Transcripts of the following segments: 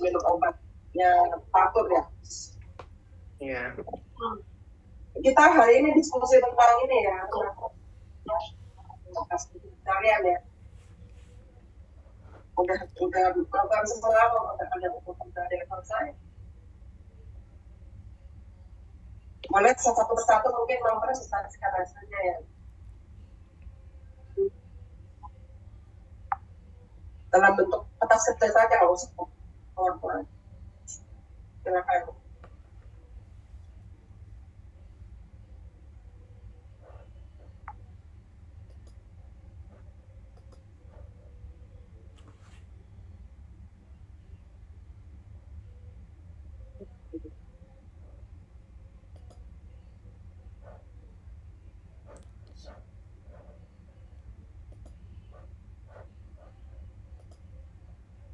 minum obatnya teratur ya. Iya. Kita hari ini diskusi tentang ini ya, kalian ya. Udah melakukan sesuatu, udah ada yang selesai. Boleh satu persatu mungkin mempresentasikan hasilnya ya. Dalam bentuk kertas kecil saja, nggak usah PowerPoint. Silakan.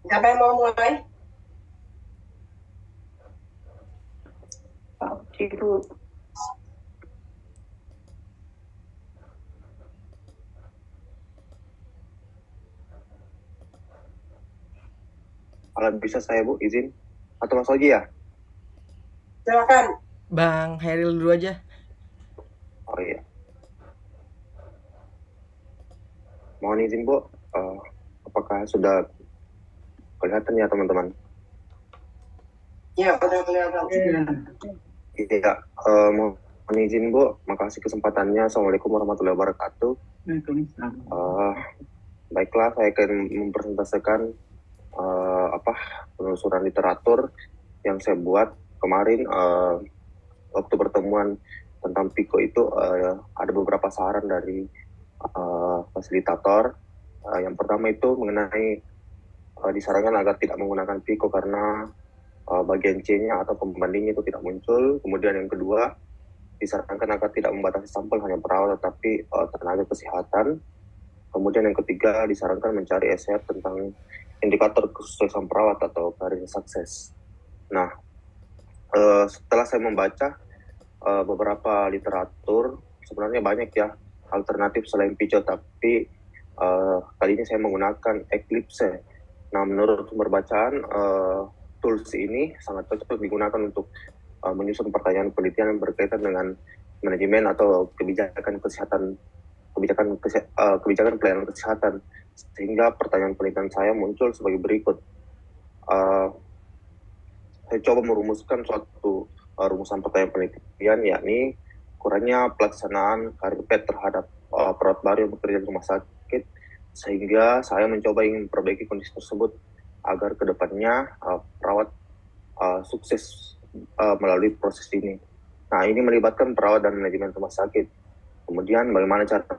Siapa yang mau mulai? Ibu. Kalau bisa saya Bu izin atau Mas Oji ya? Silakan. Bang Heril dulu aja. Oh iya. Mohon izin Bu, apakah sudah kelihatan ya teman-teman? Ya, udah kelihatan. Iya, mohon izin Bu, makasih kesempatannya. Assalamualaikum warahmatullahi wabarakatuh. Baiklah, saya akan mempresentasikan penelusuran literatur yang saya buat kemarin waktu pertemuan tentang PIKO itu. Ada beberapa saran dari fasilitator. Yang pertama itu mengenai disarankan agar tidak menggunakan PIKO karena bagian C-nya atau pembandingnya itu tidak muncul. Kemudian yang kedua, disarankan agar tidak membatasi sampel hanya perawat tetapi tenaga kesehatan. Kemudian yang ketiga, disarankan mencari SR tentang indikator kesuksesan perawat atau karir sukses. Nah, setelah saya membaca beberapa literatur, sebenarnya banyak ya alternatif selain PICO, tapi kali ini saya menggunakan Eclipse. Nah, menurut sumber bacaan, tools ini sangat cocok digunakan untuk menyusun pertanyaan penelitian yang berkaitan dengan manajemen atau kebijakan pelayanan kesehatan. Sehingga pertanyaan penelitian saya muncul sebagai berikut. Saya coba merumuskan suatu rumusan pertanyaan penelitian, yakni kurangnya pelaksanaan karir pet terhadap perawat baru yang bekerja di rumah sakit, sehingga saya mencoba ingin memperbaiki kondisi tersebut agar kedepannya perawat sukses melalui proses ini. Nah, ini melibatkan perawat dan manajemen rumah sakit. Kemudian bagaimana cara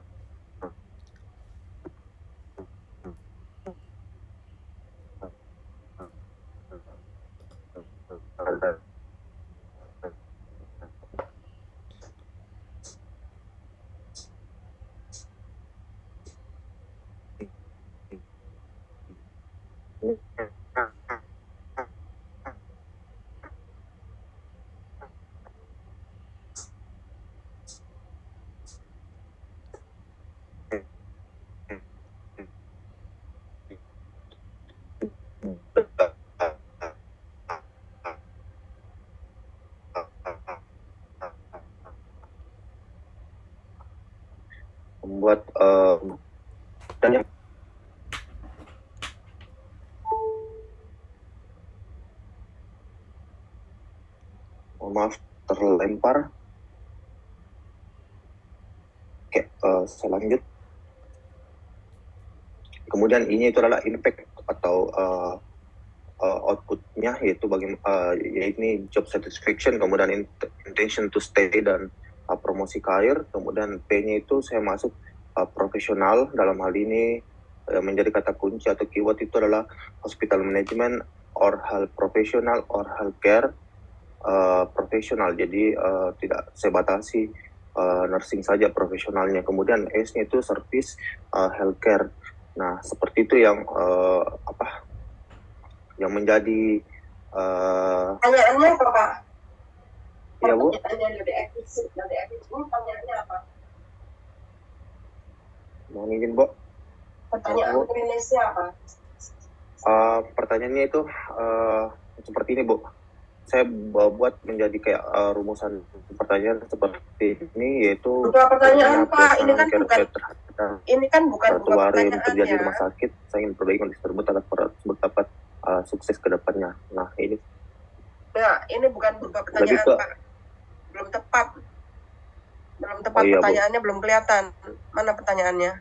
membuat dan yang maaf terlempar. Oke, saya lanjut. Kemudian ini itu adalah impact atau outputnya, yaitu yaitu job satisfaction, kemudian intention to stay dan promosi karir. Kemudian P-nya itu saya masuk profesional. Dalam hal ini menjadi kata kunci atau keyword itu adalah hospital management or health professional or healthcare profesional. Jadi tidak saya batasi nursing saja profesionalnya. Kemudian S-nya itu service healthcare. Nah, seperti itu yang yang menjadi pertanyaannya apa, Pak? Ya, Bu. Pertanyaannya lebih eksplisit, pertanyaannya apa? Mohon izin, Bu. Pertanyaan Indonesia apa? Pertanyaannya itu seperti ini, Bu. Saya buat menjadi kayak rumusan pertanyaan seperti ini, yaitu Beberapa pertanyaan, Pak. Ini kan pelanggaran bukan terhadap ini kan bukan trotoar yang pertanyaan terjadi di ya. rumah sakit. Saya ingin perbaiki kondisi tersebut agar tersebut dapat sukses ke depannya. Nah, ini Ya, ini bukan berupa lebih pertanyaan, ke Pak. Belum tepat. Belum tepat, Oh iya, Bu. pertanyaannya belum kelihatan. Mana pertanyaannya?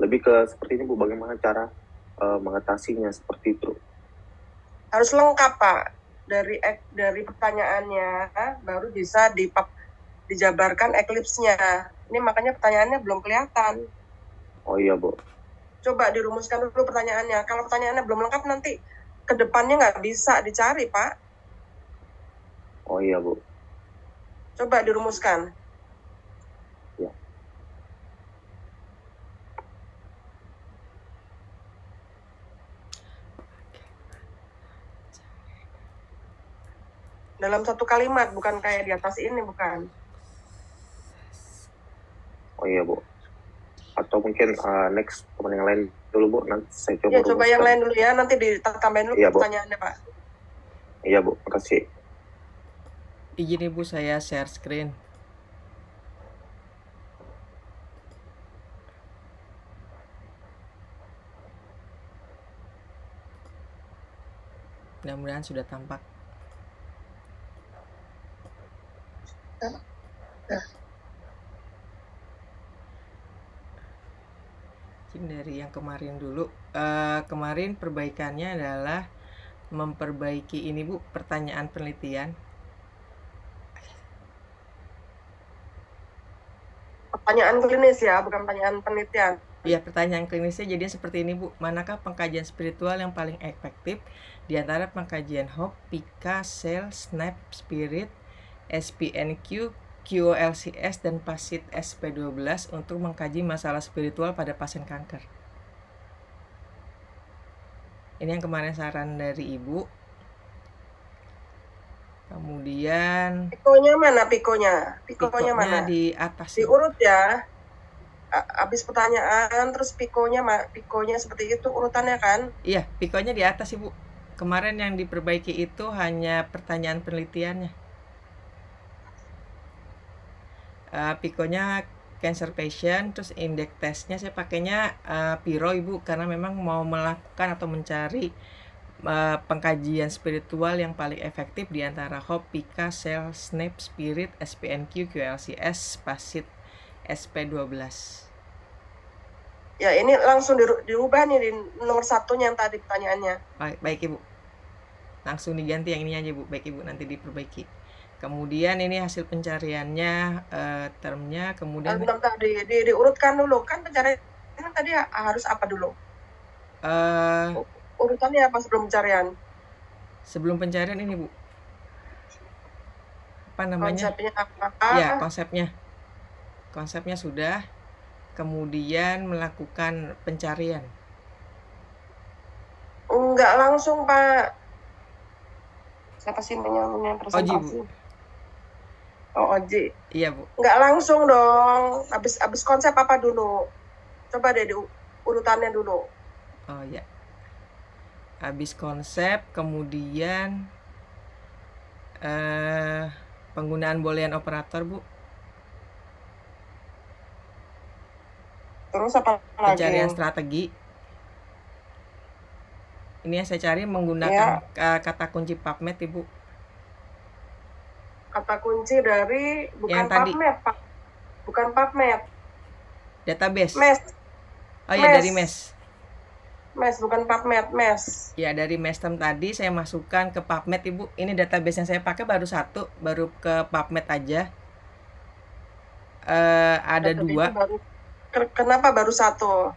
Lebih ke seperti ini, Bu. Bagaimana cara mengatasinya seperti itu? Harus lengkap, Pak. Dari pertanyaannya baru bisa dijabarkan eklipsnya. Ini makanya pertanyaannya belum kelihatan. Oh iya, Bu. Coba dirumuskan dulu pertanyaannya. Kalau pertanyaannya belum lengkap, nanti ke depannya nggak bisa dicari, Pak. Oh iya, Bu. Coba dirumuskan. Ya. Dalam satu kalimat, bukan kayak di atas ini, bukan. Oh iya, Bu. Atau mungkin next teman yang lain dulu, Bu. Nanti saya coba Ya, coba yang rumuskan. lain dulu ya. Nanti ditambahin dulu Iya, Bu. pertanyaannya, Pak. Iya, Bu. Makasih. Izin Ibu saya share screen. Mudah-mudahan sudah tampak. Mungkin dari yang kemarin dulu. Kemarin perbaikannya adalah memperbaiki ini, Bu, pertanyaan penelitian. Pertanyaan klinis ya, bukan pertanyaan penelitian. Iya, pertanyaan klinisnya jadi seperti ini, Bu. Manakah pengkajian spiritual yang paling efektif di antara pengkajian Hope, Pika, Sel, Snap, Spirit, SPNQ, QOLCS, dan PASIT SP12 untuk mengkaji masalah spiritual pada pasien kanker? Ini yang kemarin saran dari Ibu. Kemudian Pikonya mana pikonya? Pikonya mana? di atas. Diurut ya. Habis pertanyaan terus pikonya seperti itu urutannya kan? Iya, pikonya di atas, Ibu. Kemarin yang diperbaiki itu hanya pertanyaan penelitiannya. Pikonya cancer patient, terus indeks tesnya saya pakainya Piro, Ibu, karena memang mau melakukan atau mencari pengkajian spiritual yang paling efektif di antara Hope, Pika, Sel, Snap, Spirit, SPNQ, QLCS, PASIT, SP12. Ya ini langsung diubah nih di nomor satunya yang tadi pertanyaannya. Baik, Ibu. Langsung diganti yang ini aja, Bu. Baik, Ibu, nanti diperbaiki. Kemudian ini hasil pencariannya, termnya, kemudian Bentar, diurutkan dulu. Kan pencarian tadi harus apa dulu? Urutannya apa sebelum pencarian? Sebelum pencarian ini, Bu. Apa namanya? Konsepnya apa? Ya, konsepnya sudah. Kemudian melakukan pencarian. Enggak langsung, Pak. Siapa sih namanya presentasi? Oji, Bu. Oh, Oji. Iya, Bu. Enggak langsung dong. Habis konsep apa dulu? Coba deh urutannya dulu. Oh ya. Habis konsep, kemudian penggunaan boolean operator, Bu. Terus apa lagi? Pencarian strategi. Ini yang saya cari menggunakan kata kunci PubMed, Ibu. Kata kunci dari bukan PubMed, Pak. Bukan PubMed. Database. MES. Oh iya, dari MES. MES bukan PubMed, MES. Ya, dari MESTEM tadi saya masukkan ke PubMed, Ibu. Ini database yang saya pakai baru satu, baru ke PubMed aja. Ada dua. Kenapa baru satu?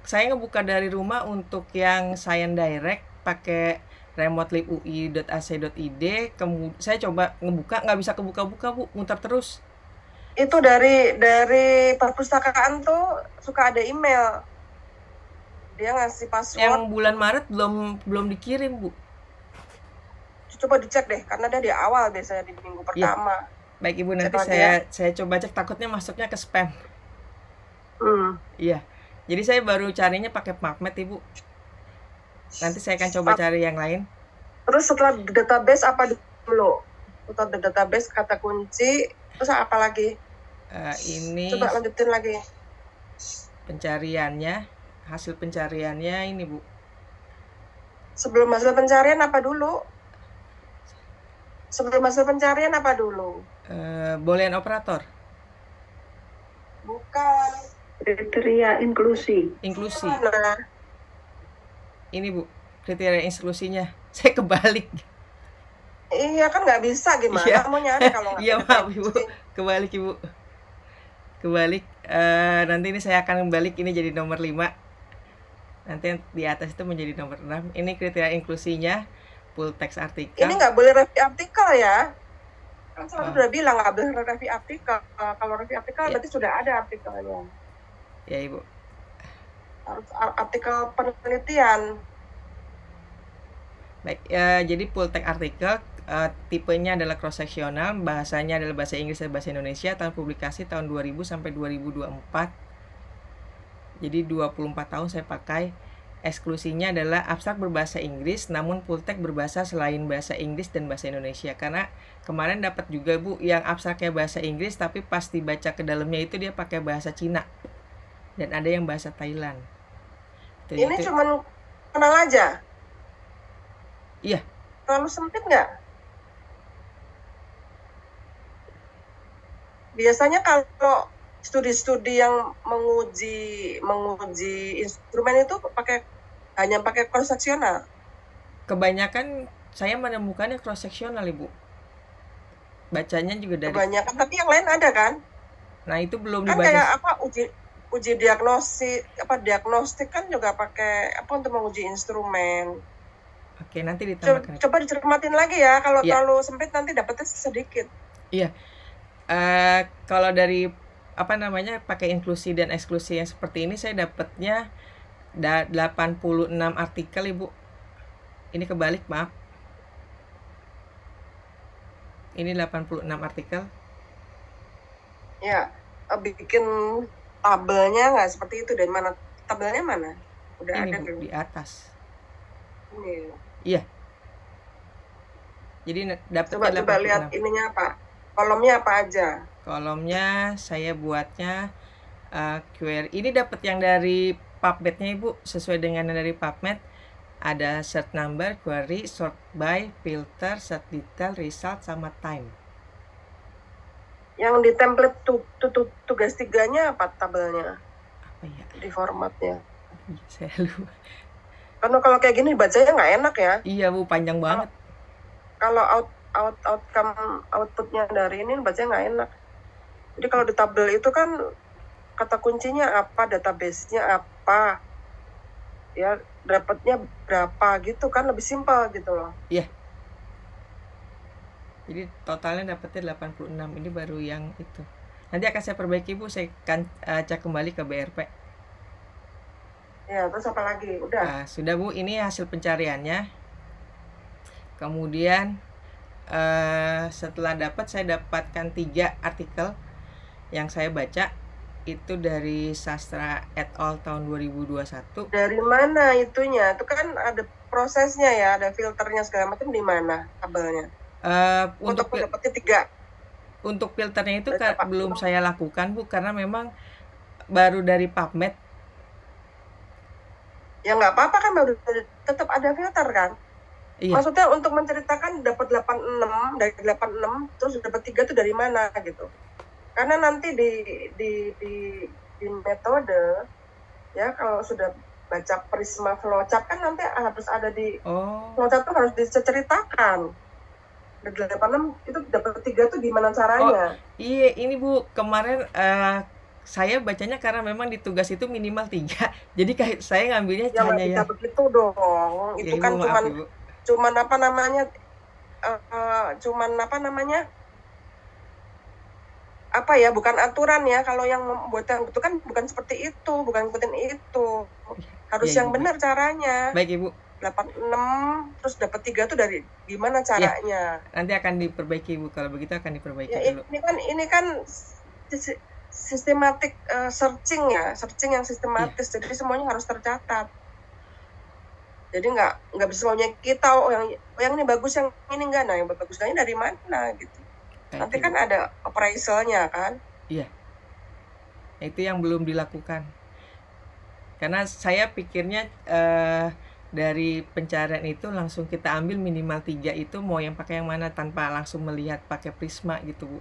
Saya ngebuka dari rumah untuk yang Science Direct pakai remotelibui.ac.id. Kemudian saya coba ngebuka, nggak bisa kebuka-buka, Bu, muter terus. Itu dari perpustakaan tuh suka ada email, dia ngasih password. Yang bulan Maret belum dikirim, Bu. Coba dicek deh, karena dia di awal biasanya di minggu pertama. Baik, Ibu, nanti saya coba cek, takutnya masuknya ke spam. Iya. Jadi saya baru carinya pakai PubMed, Ibu. Nanti saya akan coba cari yang lain. Terus setelah database apa dulu? Setelah database kata kunci, terus apa lagi? Ini Coba lanjutin lagi. pencariannya, hasil pencariannya ini Bu. Sebelum hasil pencarian apa dulu? Sebelum hasil pencarian apa dulu? Boolean operator. Bukan. Kriteria inklusi. Inklusi. Nah, Ini Bu, kriteria inklusinya. Saya kebalik. iya kan nggak bisa gimana Iya. mau nyari kalau nggak Iya ada maaf kunci. Ibu, kebalik Ibu. Kebalik. Nanti ini saya akan balik ini jadi nomor 5. Nanti yang di atas itu menjadi nomor 6. Ini kriteria inklusinya, full text artikel. Ini nggak boleh review artikel ya. Kan saya Oh. sudah bilang nggak boleh review artikel. Kalau review artikel Ya. berarti sudah ada artikelnya. Ya Ibu. Harus artikel penelitian. Baik, jadi full text artikel tipenya adalah cross sectional, bahasanya adalah bahasa Inggris dan bahasa Indonesia, tahun publikasi tahun 2000 sampai 2024. Jadi 24 tahun saya pakai. Eksklusinya adalah abstrak berbahasa Inggris namun full text berbahasa selain bahasa Inggris dan bahasa Indonesia. Karena kemarin dapat juga Bu yang abstraknya bahasa Inggris tapi pas dibaca ke dalamnya itu dia pakai bahasa Cina. Dan ada yang bahasa Thailand. Ini cuman kenal aja. Iya. Terlalu sempit nggak? Biasanya kalau studi-studi yang menguji instrumen itu hanya pakai cross sectional. Kebanyakan saya menemukannya cross sectional Ibu. Bacanya juga dari Kebanyakan, tapi yang lain ada kan? Nah, itu belum Kan dibaca. kayak apa uji diagnostik kan juga pakai apa untuk menguji instrumen. Oke, nanti ditambahkan. Coba dicermatin lagi ya, kalau Ya. terlalu sempit nanti dapetnya sedikit. Iya. Kalau dari pakai inklusi dan eksklusi yang seperti ini saya dapatnya 86 artikel Ibu. Ini kebalik, maaf. Ini 86 artikel. Ya, bikin tabelnya nggak seperti itu. Dari mana? Tabelnya mana? Udah Ini ada Bu, belum? di atas. Ini. Iya. Jadi dapatnya Coba lihat ininya apa? Kolomnya apa aja? Kolomnya saya buatnya query. Ini dapat yang dari PubMed-nya Ibu, sesuai dengan yang dari PubMed. Ada search number, query, sort by, filter, search detail, result, sama time. Yang di template tugas 3-nya apa tabelnya? Apa ya? Di formatnya. Saya lupa. Karena kalau kayak gini bacanya nggak enak ya. Iya Bu, panjang banget. Kalau outputnya dari ini bacanya nggak enak. Jadi kalau di tabel itu kan kata kuncinya apa, database-nya apa, ya dapatnya berapa gitu kan, lebih simpel gitu loh. Iya. Jadi totalnya dapatnya 86. Ini baru yang itu. Nanti akan saya perbaiki Bu, saya akan cek kembali ke BRP. Ya, terus apa lagi? Udah. Sudah Bu, ini hasil pencariannya. Kemudian setelah saya dapatkan 3 artikel yang saya baca. Itu dari Sastra et al. Tahun 2021. Dari mana itunya? Itu kan ada prosesnya ya, ada filternya segala macam. Di mana tabelnya? Untuk dapatnya 3. Untuk filternya itu belum saya lakukan Bu, karena memang baru dari PubMed. Ya nggak apa-apa kan, baru tetap ada filter kan? Iya. Maksudnya untuk menceritakan dapat 86, dari 86 terus dapat 3 itu dari mana gitu. Karena nanti di metode ya, kalau sudah baca Prisma flowchart kan nanti harus ada di flowchart tuh harus diceritakan. Dari 86 itu dapat 3 tuh gimana caranya? Iya, ini Bu, kemarin saya bacanya karena memang di tugas itu minimal 3. Jadi kayak saya ngambilnya ya hanya bisa begitu dong. Itu kan cuman apa namanya? Apa ya, bukan aturan ya. Kalau yang membuat yang itu kan bukan seperti itu, bukan ikutin itu. Harus ya, yang benar caranya. Baik Ibu. 86 terus dapat 3 tuh dari gimana caranya? Ya, nanti akan diperbaiki Bu, kalau begitu akan diperbaiki ya, dulu. Ini kan sistematik searching ya, searching yang sistematis. Jadi semuanya harus tercatat. Jadi nggak bisa maunya kita, yang ini bagus, yang ini enggak. Nah, yang bagusnya dari mana gitu. Kayak Nanti itu. kan ada appraisalnya kan. Iya. Itu yang belum dilakukan. Karena saya pikirnya dari pencarian itu langsung kita ambil minimal 3 itu mau yang pakai yang mana tanpa langsung melihat pakai Prisma gitu, Bu.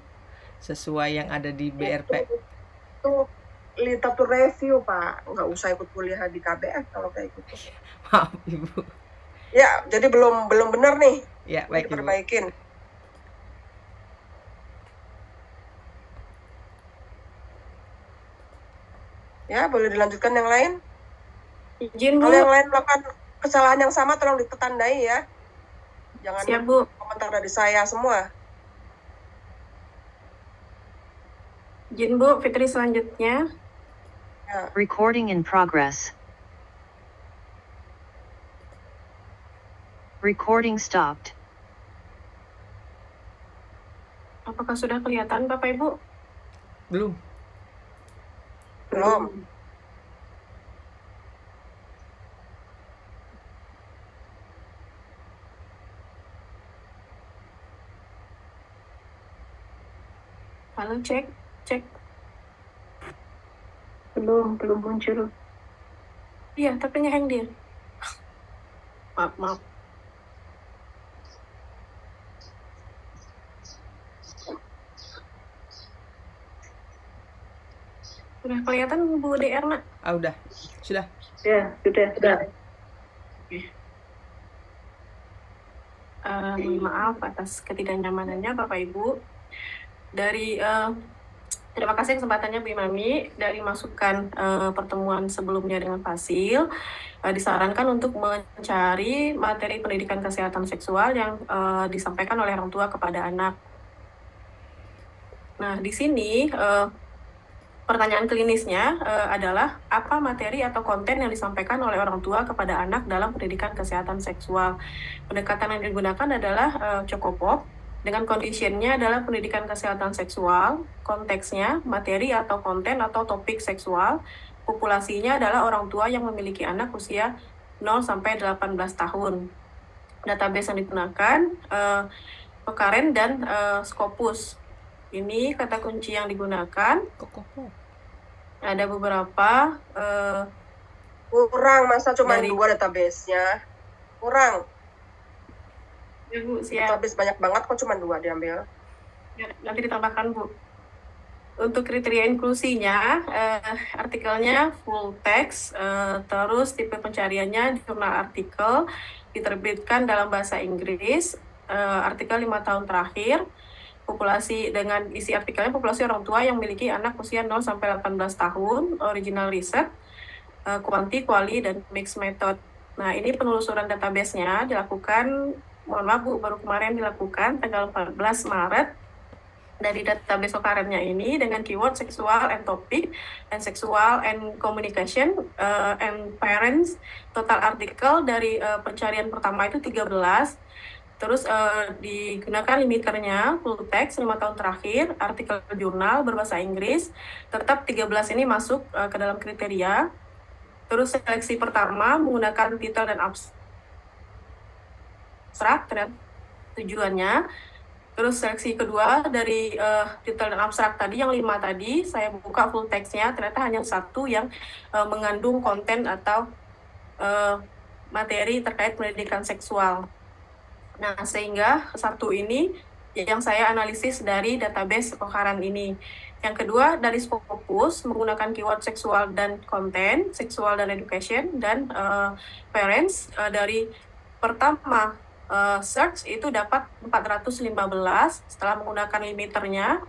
Sesuai yang ada di BRP. Itu literatur review, Pak. Nggak usah ikut kuliah di KBF kalau kayak gitu. Maaf, Ibu. Ya, jadi belum benar nih. Ya, Ini baik, Ibu. diperbaikin. Ya, boleh dilanjutkan yang lain. Izin, Bu. Kalau yang lain melakukan kesalahan yang sama, tolong ditandai ya. Jangan Siap, Bu. komentar dari saya semua. Izin, Bu. Fitri selanjutnya. Ya. Recording in progress. Recording stopped. Apakah sudah kelihatan, Bapak Ibu? Belum. Belum. Halo, cek. Belum muncul. Iya, tapi ngehang dia. Maaf. Sudah kelihatan, Bu De Erna? Udah. Sudah. Ya, sudah. Maaf atas ketidaknyamanannya, Bapak Ibu. Terima kasih kesempatannya Bu Imami. Dari masukan pertemuan sebelumnya dengan Fasil, disarankan untuk mencari materi pendidikan kesehatan seksual yang disampaikan oleh orang tua kepada anak. Nah, di sini pertanyaan klinisnya adalah apa materi atau konten yang disampaikan oleh orang tua kepada anak dalam pendidikan kesehatan seksual. Pendekatan yang digunakan adalah Cokopop, dengan conditionnya adalah pendidikan kesehatan seksual, konteksnya materi atau konten atau topik seksual, populasinya adalah orang tua yang memiliki anak usia 0-18 tahun. Database yang digunakan Cochrane dan Scopus. Ini kata kunci yang digunakan. Ada beberapa. Kurang, masa cuma 2 database-nya? Kurang. Ya, Bu, siap. Database banyak banget kok cuma 2 diambil. Ya, nanti ditambahkan, Bu. Untuk kriteria inklusinya, artikelnya full text, terus tipe pencariannya jurnal artikel, diterbitkan dalam bahasa Inggris, artikel 5 tahun terakhir, populasi dengan isi artikelnya populasi orang tua yang memiliki anak usia 0-18 tahun, original riset, quanti, quali, dan mixed method. Nah, ini penelusuran database-nya dilakukan, mohon maaf Bu, baru kemarin dilakukan tanggal 14 Maret dari database Cochrane-nya ini dengan keyword seksual and topic and sexual and communication and parents. Total artikel dari pencarian pertama itu 13. Terus digunakan limiternya full text 5 tahun terakhir, artikel jurnal berbahasa Inggris, tetap 13 ini masuk ke dalam kriteria. Terus seleksi pertama menggunakan titel dan abstrak dan tujuannya. Terus seleksi kedua dari titel dan abstrak tadi, yang 5 tadi, saya buka full text-nya, ternyata hanya 1 yang mengandung konten atau materi terkait pendidikan seksual. Nah, sehingga 1 ini yang saya analisis dari database Cochrane ini. Yang kedua, dari Scopus menggunakan keyword seksual dan konten, seksual dan education, dan parents. Dari pertama search itu dapat 415, setelah menggunakan limiternya,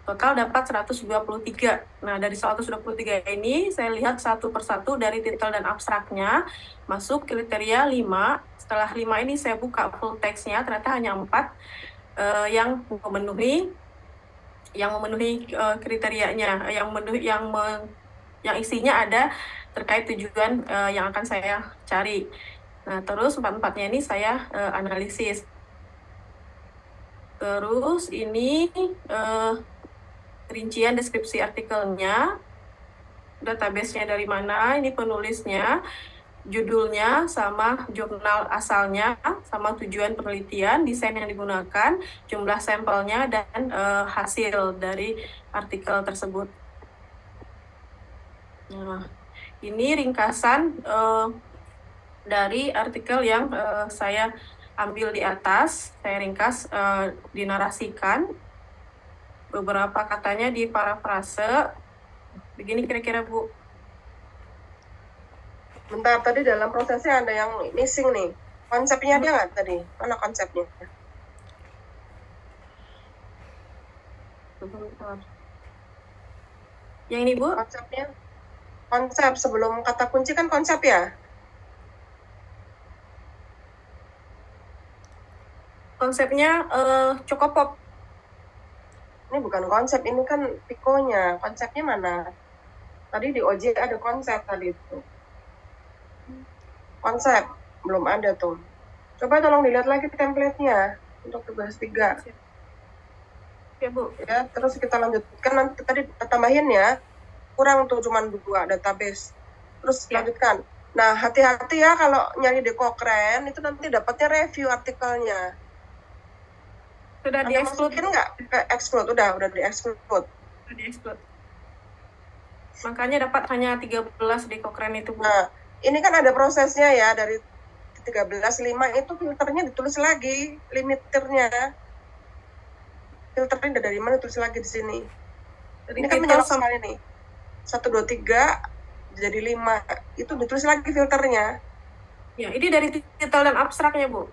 total dapat 123. Nah, dari 123 ini, saya lihat satu persatu dari titel dan abstraknya, masuk kriteria 5. Setelah 5 ini saya buka full text-nya, ternyata hanya 4 yang memenuhi kriterianya, yang isinya ada terkait tujuan yang akan saya cari. Nah, terus 4-4-nya ini saya analisis. Terus ini rincian deskripsi artikelnya, database-nya dari mana, ini penulisnya, judulnya, sama jurnal asalnya, sama tujuan penelitian, desain yang digunakan, jumlah sampelnya, dan hasil dari artikel tersebut. Nah, ini ringkasan dari artikel yang saya ambil di atas. Saya ringkas, dinarasikan. Beberapa katanya di parafrase. Begini kira-kira, Bu. Bentar, tadi dalam prosesnya ada yang missing nih. Konsepnya dia nggak tadi? Mana konsepnya? Yang ini, Bu? Konsepnya, konsep sebelum kata kunci kan konsep ya? Konsepnya Cokopop. Ini bukan konsep, ini kan pikonya. Konsepnya mana? Tadi di OJ ada konsep tadi itu. Konsep, belum ada tuh. Coba tolong dilihat lagi template-nya untuk tugas 3. Ya, Bu. Ya, terus kita lanjutkan nanti tadi tambahin ya. Kurang tuh cuma 2 database. Terus Ya. lanjutkan. Nah, hati-hati ya kalau nyari di Cochrane itu nanti dapatnya review artikelnya. Sudah Anda di-exclude. masukin nggak ke exclude? Udah di-exclude. Sudah di-exclude. Makanya dapat hanya 13 di Cochrane itu, Bu. Nah, ini kan ada prosesnya ya, dari 13.5 itu filternya ditulis lagi, limiternya. Filternya dari mana tulis lagi di sini. Ini kan menyeluruh sekali nih. 1, 2, 3 jadi 5. Itu ditulis lagi filternya. Ya, ini dari titel dan abstraknya, Bu.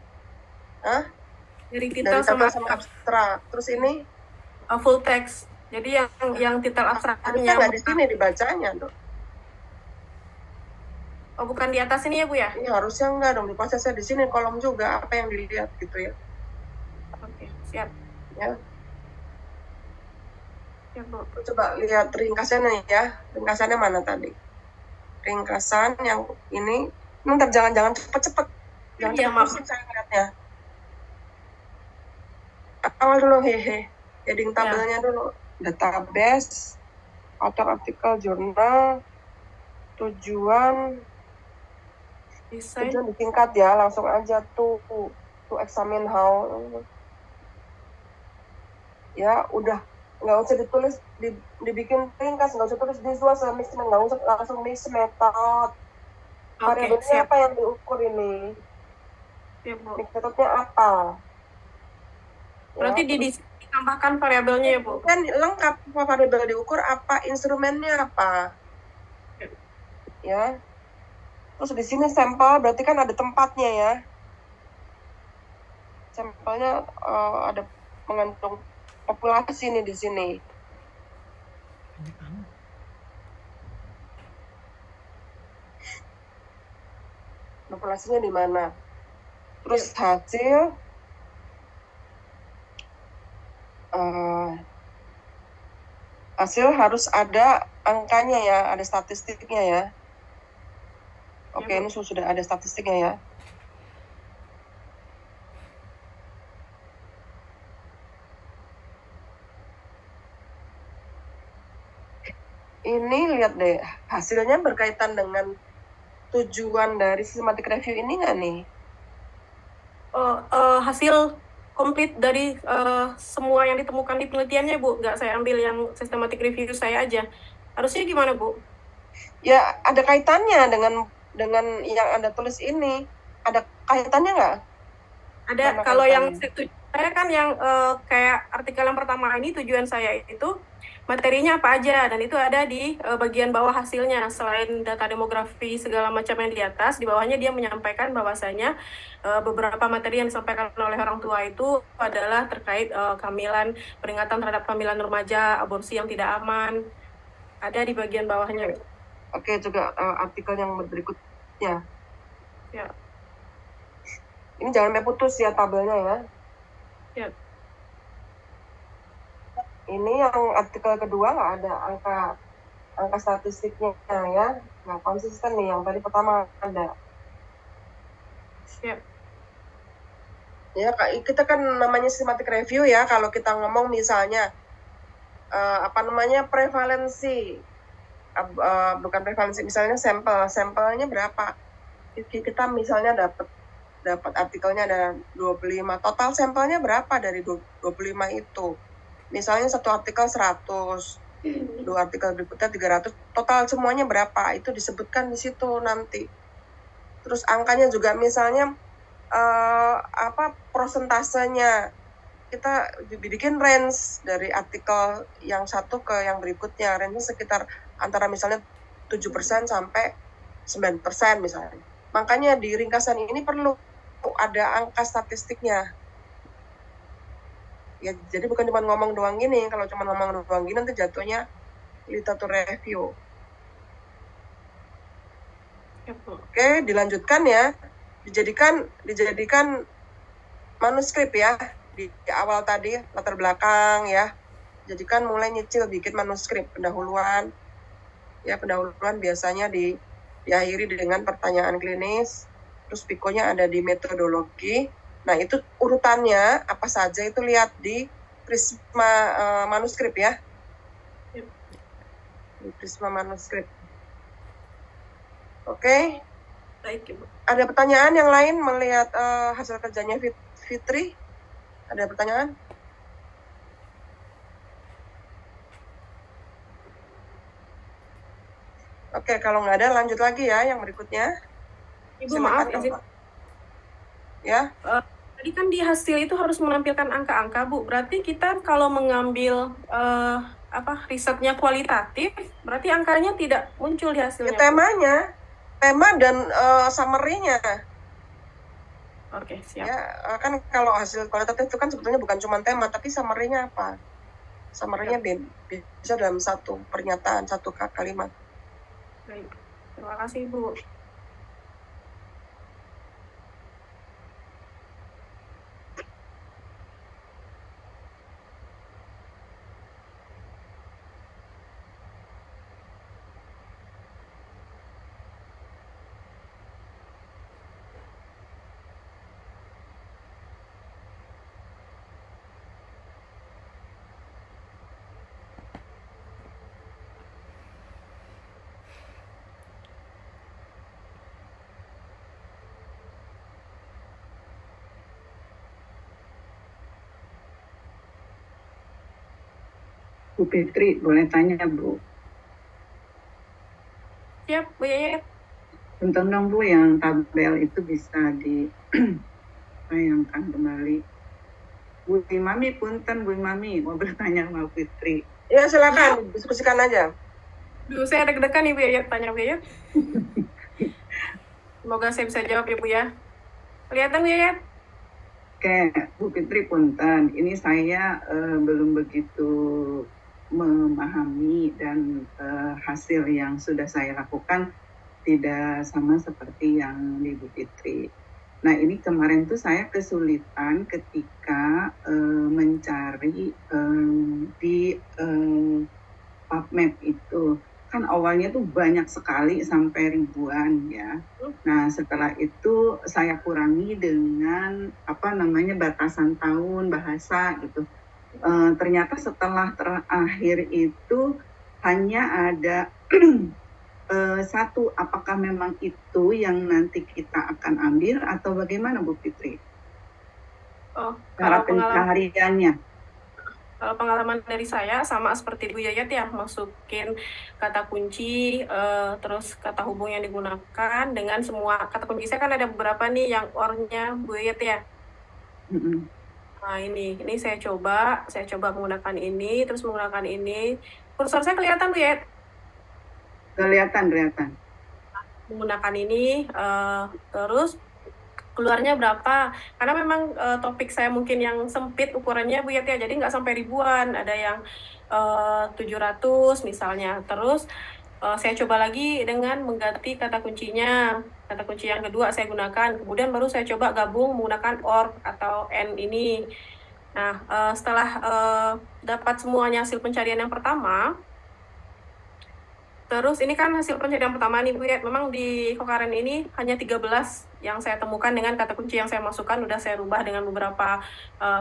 Hah? Dari Dari titel tabel sama sama abstrak. Terus ini full text. Jadi yang titel harusnya abstraknya nggak di sini dibacanya dong. Oh, bukan di atas ini ya, Bu ya? Ini harusnya enggak dong, di prosesnya di sini kolom juga apa yang dilihat gitu ya. Oke, siap. Ya. Ya, Bu. Coba lihat ringkasannya ya. Ringkasannya mana tadi? Ringkasan yang ini. Ntar jangan cepet-cepet. Jangan Iya, cepet maaf. pusing saya ngeliatnya. Awal dulu hehe. Heading tabelnya dulu. Database, author artikel, jurnal, tujuan Desain. disingkat ya, langsung aja to examine how. Ya udah, nggak usah ditulis, dibikin ringkas, nggak usah tulis this was a mixed method, nggak usah langsung mixed method. Variabelnya siap. apa yang diukur ini? Ya, Bu. Mixed methodnya apa? Berarti Ya, ditambahkan variabelnya ya, Bu? kan lengkap apa variabel diukur, apa instrumennya apa? Ya. Terus di sini sampel berarti kan ada tempatnya ya. Sampelnya ada mengandung populasi nih di sini. Populasinya di mana? Terus hasil hasil harus ada angkanya ya, ada statistiknya ya. Oke, ini sudah ada statistiknya ya. Ini lihat deh, hasilnya berkaitan dengan tujuan dari systematic review ini nggak nih? Hasil komplit dari semua yang ditemukan di penelitiannya, Bu. Nggak saya ambil yang systematic review saya aja. Harusnya gimana, Bu? Ya, ada kaitannya dengan yang Anda tulis ini. Ada kaitannya nggak? Ada. Mana Kalau yang kaitannya? saya kan yang kayak artikel yang pertama ini, tujuan saya itu materinya apa aja, dan itu ada di bagian bawah hasilnya. Selain data demografi segala macam yang di atas, di bawahnya dia menyampaikan bahwasanya beberapa materi yang disampaikan oleh orang tua itu adalah terkait kehamilan, peringatan terhadap kehamilan remaja, aborsi yang tidak aman. Ada di bagian bawahnya. Oke, juga artikel yang berikutnya. Ya. Ini jangan sampai putus ya tabelnya ya. Ya. Ini yang artikel kedua nggak ada angka statistiknya ya, nggak konsisten nih. Yang tadi pertama ada. Ya. Ya, kita kan namanya systematic review ya. Kalau kita ngomong misalnya prevalensi, bukan prevalensi, misalnya sampelnya berapa? kita misalnya dapat artikelnya ada 25, total sampelnya berapa dari 25 itu? Misalnya satu artikel 100, dua artikel berikutnya 300, total semuanya berapa? Itu disebutkan di situ nanti. Terus angkanya juga misalnya prosentasenya, kita dibikin range dari artikel yang satu ke yang berikutnya, range sekitar antara misalnya 7% sampai 9% misalnya. Makanya di ringkasan ini perlu ada angka statistiknya. Ya, jadi bukan cuma ngomong doang gini. Kalau cuma ngomong doang gini nanti jatuhnya literatur review. Oke, dilanjutkan ya. Dijadikan manuskrip ya. Di awal tadi latar belakang ya. Jadikan mulai nyicil bikin manuskrip pendahuluan. Ya, pendahuluan biasanya diakhiri dengan pertanyaan klinis. Terus pikonya ada di metodologi. Nah, itu urutannya apa saja itu lihat di Prisma manuskrip ya. Di Prisma manuskrip. Oke. Baik, Ibu. Ada pertanyaan yang lain melihat hasil kerjanya Fitri? Ada pertanyaan? Oke, kalau nggak ada lanjut lagi ya yang berikutnya. Ibu Silakan, maaf, izin. Ya. Tadi kan di hasil itu harus menampilkan angka-angka, Bu. Berarti kita kalau mengambil risetnya kualitatif, berarti angkanya tidak muncul di Ya, hasilnya. tema dan summary-nya. Oke, siap. Ya, kan kalau hasil kualitatif itu kan sebetulnya bukan cuma tema, tapi summary-nya apa? Summary-nya bisa dalam satu pernyataan, satu kalimat. Baik. Terima kasih, Bu. Bu Fitri, boleh tanya Bu? Siap, Bu Yayat. Punten dong Bu, yang tabel itu bisa ditayangkan kembali. Bu Imami, punten Bu Imami, mau bertanya sama Bu Fitri. Ya, silakan diskusikan aja. Duh, saya deg-degan nih Bu Yayat, tanya Bu Yayat. Semoga saya bisa jawab ya Bu ya. Kelihatan Bu Yayat? Oke, Bu Fitri punten, ini saya belum begitu memahami dan hasil yang sudah saya lakukan tidak sama seperti yang di Bu Fitri. Nah, ini kemarin tuh saya kesulitan ketika mencari di PubMed itu. Kan awalnya tuh banyak sekali sampai ribuan ya. Nah, setelah itu saya kurangi dengan batasan tahun bahasa gitu. Ternyata setelah terakhir itu hanya ada satu. Apakah memang itu yang nanti kita akan ambil atau bagaimana Bu Fitri? Oh, Cara pencahariannya. Kalau pengalaman dari saya sama seperti Bu Yayat ya, masukin kata kunci, terus kata hubung yang digunakan dengan semua kata kunci. Saya kan ada beberapa nih yang or-nya Bu Yayat ya. Nah, ini saya coba menggunakan ini, terus menggunakan ini. Kursor saya kelihatan Bu Yayat? Kelihatan. Menggunakan ini, terus keluarnya berapa, karena memang topik saya mungkin yang sempit ukurannya Bu Yat ya, jadi nggak sampai ribuan, ada yang 700 misalnya. Terus saya coba lagi dengan mengganti kata kuncinya, kata kunci yang kedua saya gunakan, kemudian baru saya coba gabung menggunakan OR atau N ini. Nah, setelah dapat semuanya hasil pencarian yang pertama, terus ini kan hasil pencarian pertama nih Bu Yat, memang di Cochrane ini hanya 13 yang saya temukan dengan kata kunci yang saya masukkan, udah saya rubah dengan beberapa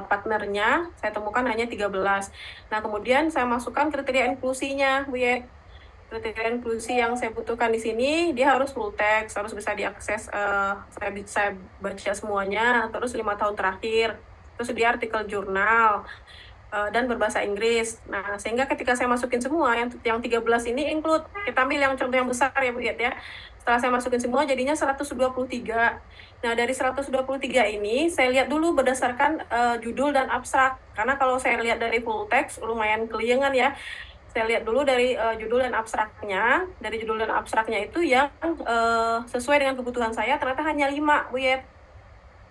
partnernya, saya temukan hanya 13. Nah, kemudian saya masukkan kriteria inklusinya Bu Yat. kriteria inklusi yang saya butuhkan di sini, dia harus full text, harus bisa diakses, saya bisa baca semuanya, terus 5 tahun terakhir, terus dia artikel jurnal, dan berbahasa Inggris. Nah, sehingga ketika saya masukin semua, yang 13 ini include, kita ambil yang contoh yang besar ya Bu Yet ya. Setelah saya masukin semua, jadinya 123. Nah, dari 123 ini, saya lihat dulu berdasarkan judul dan abstrak. Karena kalau saya lihat dari full text, lumayan keliengan ya. Saya lihat dulu dari judul dan abstraknya. Dari judul dan abstraknya itu yang sesuai dengan kebutuhan saya, ternyata hanya 5, Bu Yet.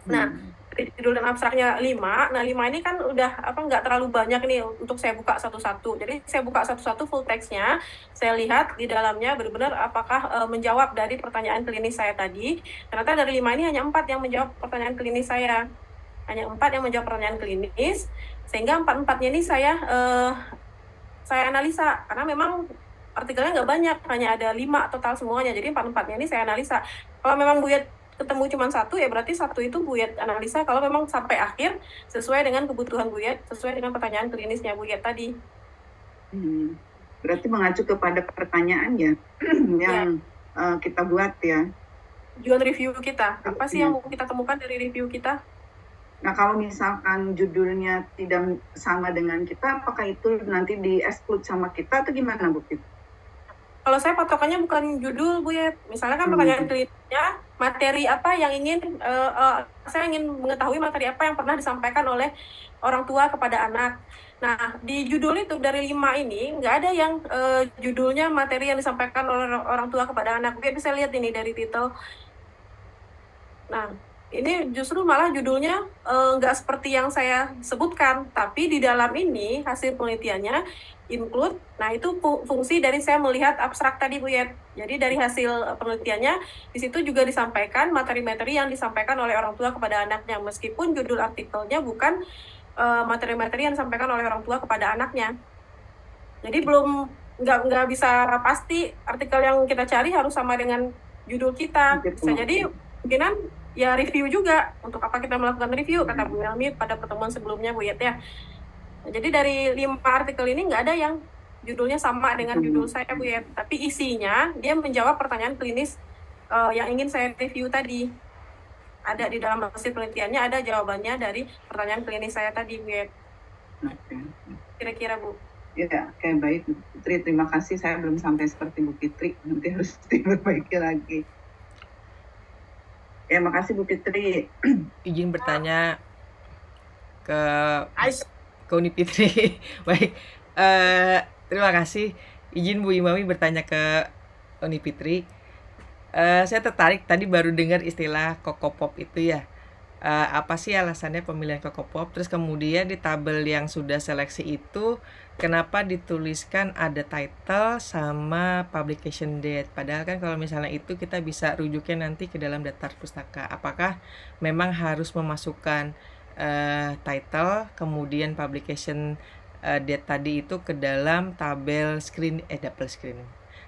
Nah, dari judul dan abstraknya 5, nah 5 ini kan udah nggak terlalu banyak nih untuk saya buka satu-satu. Jadi saya buka satu-satu full text-nya, saya lihat di dalamnya benar-benar apakah menjawab dari pertanyaan klinis saya tadi. Ternyata dari 5 ini hanya 4 yang menjawab pertanyaan klinis saya. Hanya 4 yang menjawab pertanyaan klinis, sehingga 4-4-nya ini saya analisa, karena memang artikelnya nggak banyak, hanya ada 5 total semuanya, jadi 4-4-nya ini saya analisa. Kalau memang Bu Yet ketemu cuma 1, ya berarti 1 itu Bu Yet analisa kalau memang sampai akhir sesuai dengan kebutuhan Bu Yet, sesuai dengan pertanyaan klinisnya Bu Yet tadi. Berarti mengacu kepada pertanyaan ya yang kita buat ya. Tujuan review kita, apa sih yang mau kita temukan dari review kita? Nah, kalau misalkan judulnya tidak sama dengan kita, apakah itu nanti di-exclude sama kita atau gimana, Bu Fit? Kalau saya patokannya bukan judul, Bu Yet. Misalnya kan pertanyaan klinisnya, materi apa yang ingin, saya ingin mengetahui materi apa yang pernah disampaikan oleh orang tua kepada anak. Nah, di judul itu dari 5 ini, nggak ada yang judulnya materi yang disampaikan oleh orang tua kepada anak. Bu Yet bisa lihat ini dari titel. Nah, ini justru malah judulnya nggak seperti yang saya sebutkan, tapi di dalam ini hasil penelitiannya include. Nah, itu fungsi dari saya melihat abstrak tadi Bu Yet. Jadi dari hasil penelitiannya di situ juga disampaikan materi-materi yang disampaikan oleh orang tua kepada anaknya, meskipun judul artikelnya bukan materi-materi yang disampaikan oleh orang tua kepada anaknya. Jadi nggak bisa pasti artikel yang kita cari harus sama dengan judul kita. Bisa jadi mungkinan ya review juga. Untuk apa kita melakukan review, kata Bu Melmi pada pertemuan sebelumnya Bu Yet ya. Jadi dari 5 artikel ini nggak ada yang judulnya sama dengan judul saya Bu Yet, tapi isinya dia menjawab pertanyaan klinis yang ingin saya review tadi. Ada di dalam hasil penelitiannya, ada jawabannya dari pertanyaan klinis saya tadi Bu Yet. Kira-kira Bu. Ya, oke, baik Bu Fitri, terima kasih. Saya belum sampai seperti Bu Fitri, nanti harus diperbaiki lagi. Ya, makasih Bu Fitri. Izin bertanya ke Uni Fitri. Baik, terima kasih. Izin Bu Imami bertanya ke Uni Fitri. Saya tertarik tadi baru dengar istilah Kokopop itu ya. Apa sih alasannya pemilihan Kokopop? Terus kemudian di tabel yang sudah seleksi itu kenapa dituliskan ada title sama publication date? Padahal kan kalau misalnya itu kita bisa rujuknya nanti ke dalam daftar pustaka. Apakah memang harus memasukkan title kemudian publication date tadi itu ke dalam tabel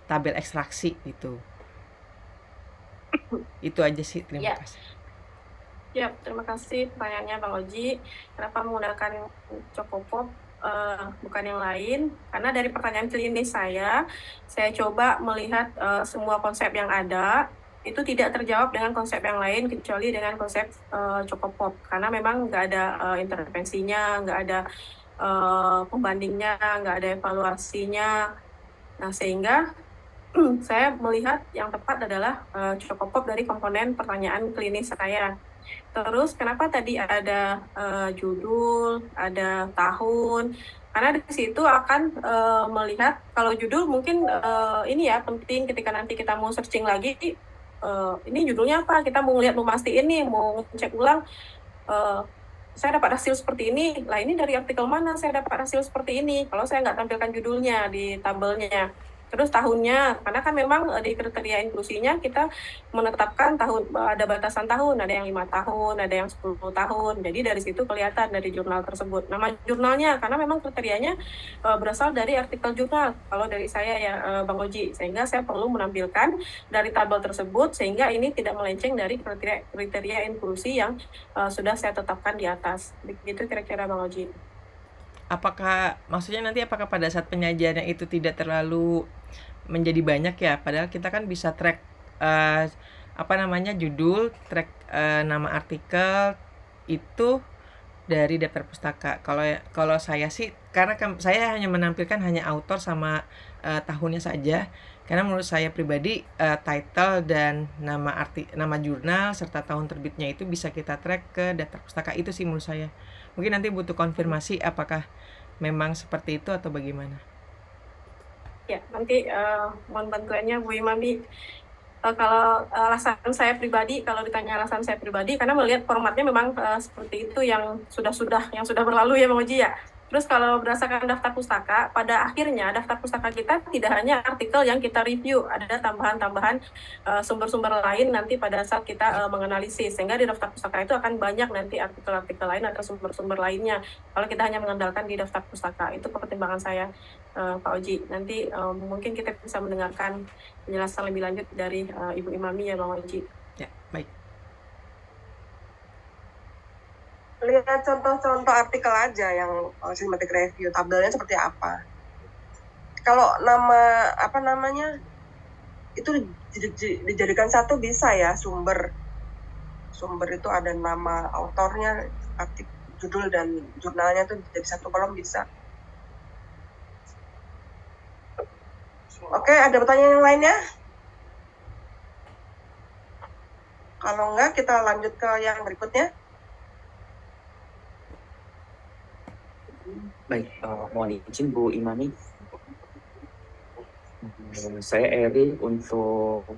tabel ekstraksi itu? Itu aja sih, terima kasih. Ya, terima kasih pertanyaannya Bang Oji. Kenapa menggunakan Cokopop bukan yang lain? Karena dari pertanyaan klinis saya coba melihat semua konsep yang ada itu tidak terjawab dengan konsep yang lain kecuali dengan konsep Cokopop. Karena memang nggak ada intervensinya, nggak ada pembandingnya, nggak ada evaluasinya. Nah, sehingga saya melihat yang tepat adalah Cokopop dari komponen pertanyaan klinis saya. Terus kenapa tadi ada judul, ada tahun? Karena di situ akan melihat, kalau judul mungkin ini ya penting ketika nanti kita mau searching lagi, ini judulnya apa? Kita mau lihat, mau mastiin nih, mau cek ulang, saya dapat hasil seperti ini. Lah ini dari artikel mana saya dapat hasil seperti ini? Kalau saya nggak tampilkan judulnya di tabelnya. Terus tahunnya, karena kan memang di kriteria inklusinya kita menetapkan tahun, ada batasan tahun, ada yang 5 tahun, ada yang 10 tahun. Jadi dari situ kelihatan dari jurnal tersebut. Nama jurnalnya, karena memang kriterianya berasal dari artikel jurnal. Kalau dari saya ya Bang Oji, sehingga saya perlu menampilkan dari tabel tersebut, sehingga ini tidak melenceng dari kriteria inklusi yang sudah saya tetapkan di atas. Begitu kira-kira Bang Oji. Apakah maksudnya nanti apakah pada saat penyajiannya itu tidak terlalu menjadi banyak ya, padahal kita kan bisa track judul, track nama artikel itu dari daftar pustaka. Kalau saya sih, karena saya hanya menampilkan hanya author sama tahunnya saja, karena menurut saya pribadi title dan nama jurnal serta tahun terbitnya itu bisa kita track ke daftar pustaka. Itu sih menurut saya. Mungkin nanti butuh konfirmasi apakah memang seperti itu atau bagaimana. Ya, nanti mohon bantuannya Bu Imami. Kalau alasan saya pribadi, kalau ditanya alasan saya pribadi, karena melihat formatnya memang seperti itu yang sudah berlalu ya Bang Oji ya. Terus kalau berdasarkan daftar pustaka, pada akhirnya daftar pustaka kita tidak hanya artikel yang kita review, ada tambahan-tambahan sumber-sumber lain nanti pada saat kita menganalisis. Sehingga di daftar pustaka itu akan banyak nanti artikel-artikel lain atau sumber-sumber lainnya. Kalau kita hanya mengandalkan di daftar pustaka, itu pertimbangan saya Pak Oji. Nanti mungkin kita bisa mendengarkan penjelasan lebih lanjut dari Ibu Imami ya Bang Oji. Ya, baik. Lihat contoh-contoh artikel aja yang systematic review, tabelnya seperti apa. Kalau itu dijadikan satu bisa ya, sumber itu ada nama autornya, artikel, judul dan jurnalnya tuh jadi satu kolom bisa. Oke, ada pertanyaan yang lainnya? Kalau enggak, kita lanjut ke yang berikutnya. Baik, mohon izin Bu Imami. Saya Eri untuk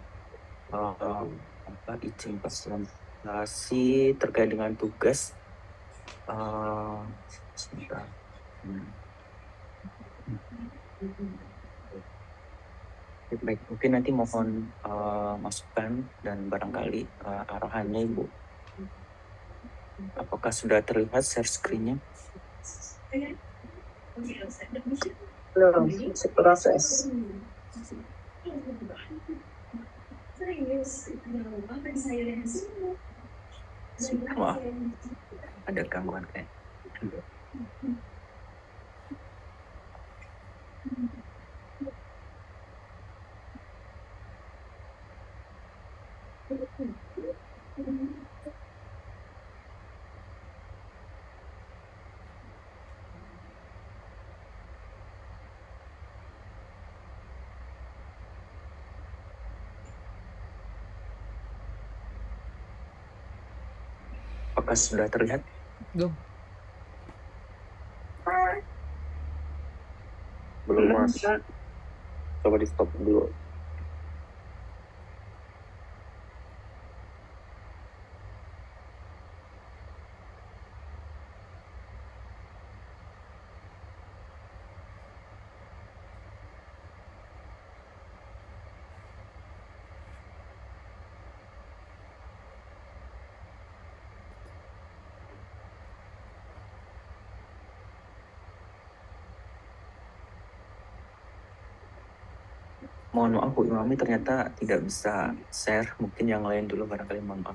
izin presentasi terkait dengan tugas. Sebentar. Baik, mungkin nanti mohon masukan dan barangkali arahannya Ibu. Apakah sudah terlihat share screen-nya? Belum, masih proses. Wah, ada gangguan kayak. Apakah sudah terlihat? Belum. Belum Mas. Coba di stop dulu. Mohon maaf Bu Imami, ternyata tidak bisa share. Mungkin yang lain dulu barangkali, mohon maaf.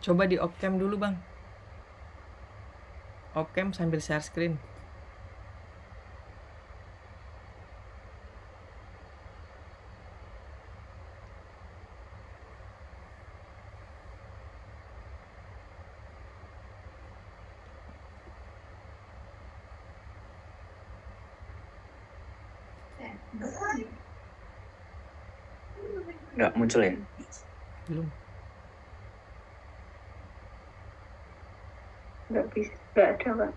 Coba di off cam dulu Bang. Off cam sambil share screen. Nggak muncul ya? Belum. Nggak bisa, nggak ada Pak.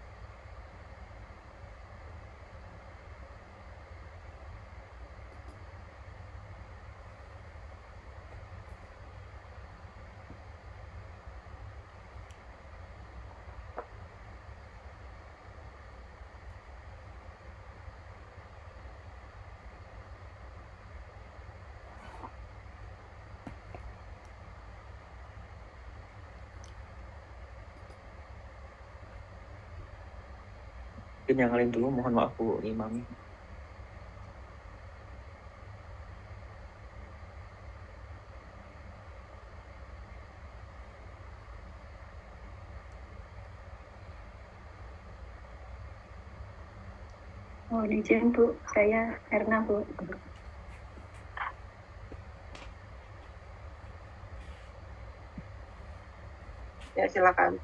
Mungkin yang lain dulu, mohon maaf Bu Imami. Mohon izin Bu, saya Erna Bu. Ya, silakan.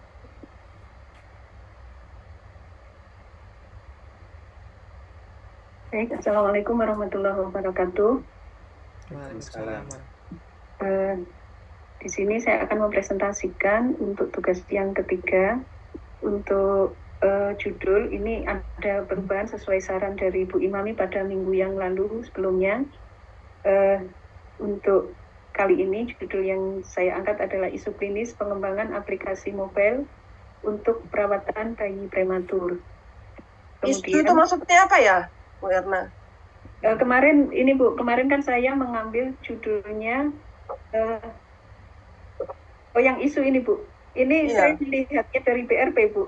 Baik, Assalamualaikum warahmatullahi wabarakatuh. Waalaikumsalam. Di sini saya akan mempresentasikan untuk tugas yang ketiga. Untuk judul ini ada perubahan sesuai saran dari Bu Imami pada minggu yang lalu sebelumnya. Untuk kali ini judul yang saya angkat adalah isu klinis pengembangan aplikasi mobile untuk perawatan bayi prematur. Isu itu maksudnya apa ya, Bu Erna? Kemarin ini Bu, kemarin kan saya mengambil judulnya yang isu ini Bu. Ini Iya. saya melihatnya dari BRP Bu.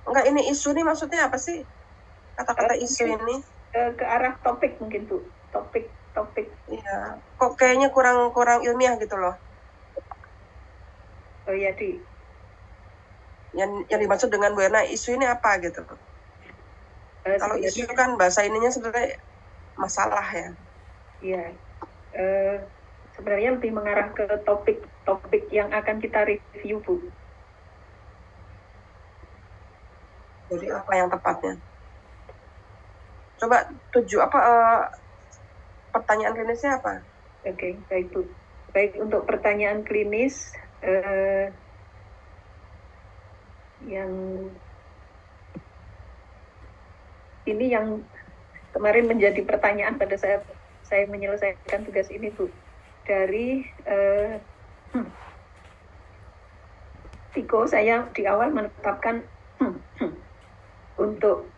Enggak, ini isu ini maksudnya apa sih? Kata-kata isu ini? Ke arah topik mungkin Bu. Topik. Iya. Kok kayaknya kurang ilmiah gitu loh. Oh ya, Yang dimaksud dengan Bu Erna isu ini apa gitu? Kalau isu kan bahasa ininya sebenarnya masalah ya. Iya. Sebenarnya lebih mengarah ke topik yang akan kita review Bu. Jadi apa yang tepatnya? Coba pertanyaan klinisnya apa? Oke, baik Bu. Baik, untuk pertanyaan klinis yang ini yang kemarin menjadi pertanyaan pada saat saya menyelesaikan tugas ini Bu, dari Tiko saya di awal menetapkan untuk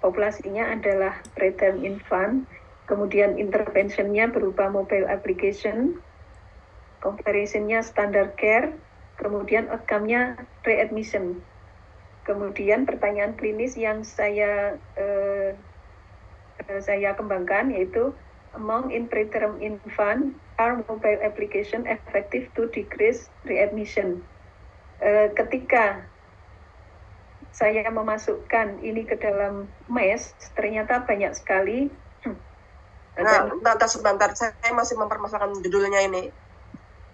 populasinya adalah preterm infant, kemudian interventionnya berupa mobile application, comparisonnya standard care, kemudian outcome-nya readmission. Kemudian pertanyaan klinis yang saya kembangkan yaitu among in preterm infant are mobile application effective to decrease readmission. Ketika saya memasukkan ini ke dalam MES, ternyata banyak sekali. Sebentar, saya masih mempermasalahkan judulnya ini.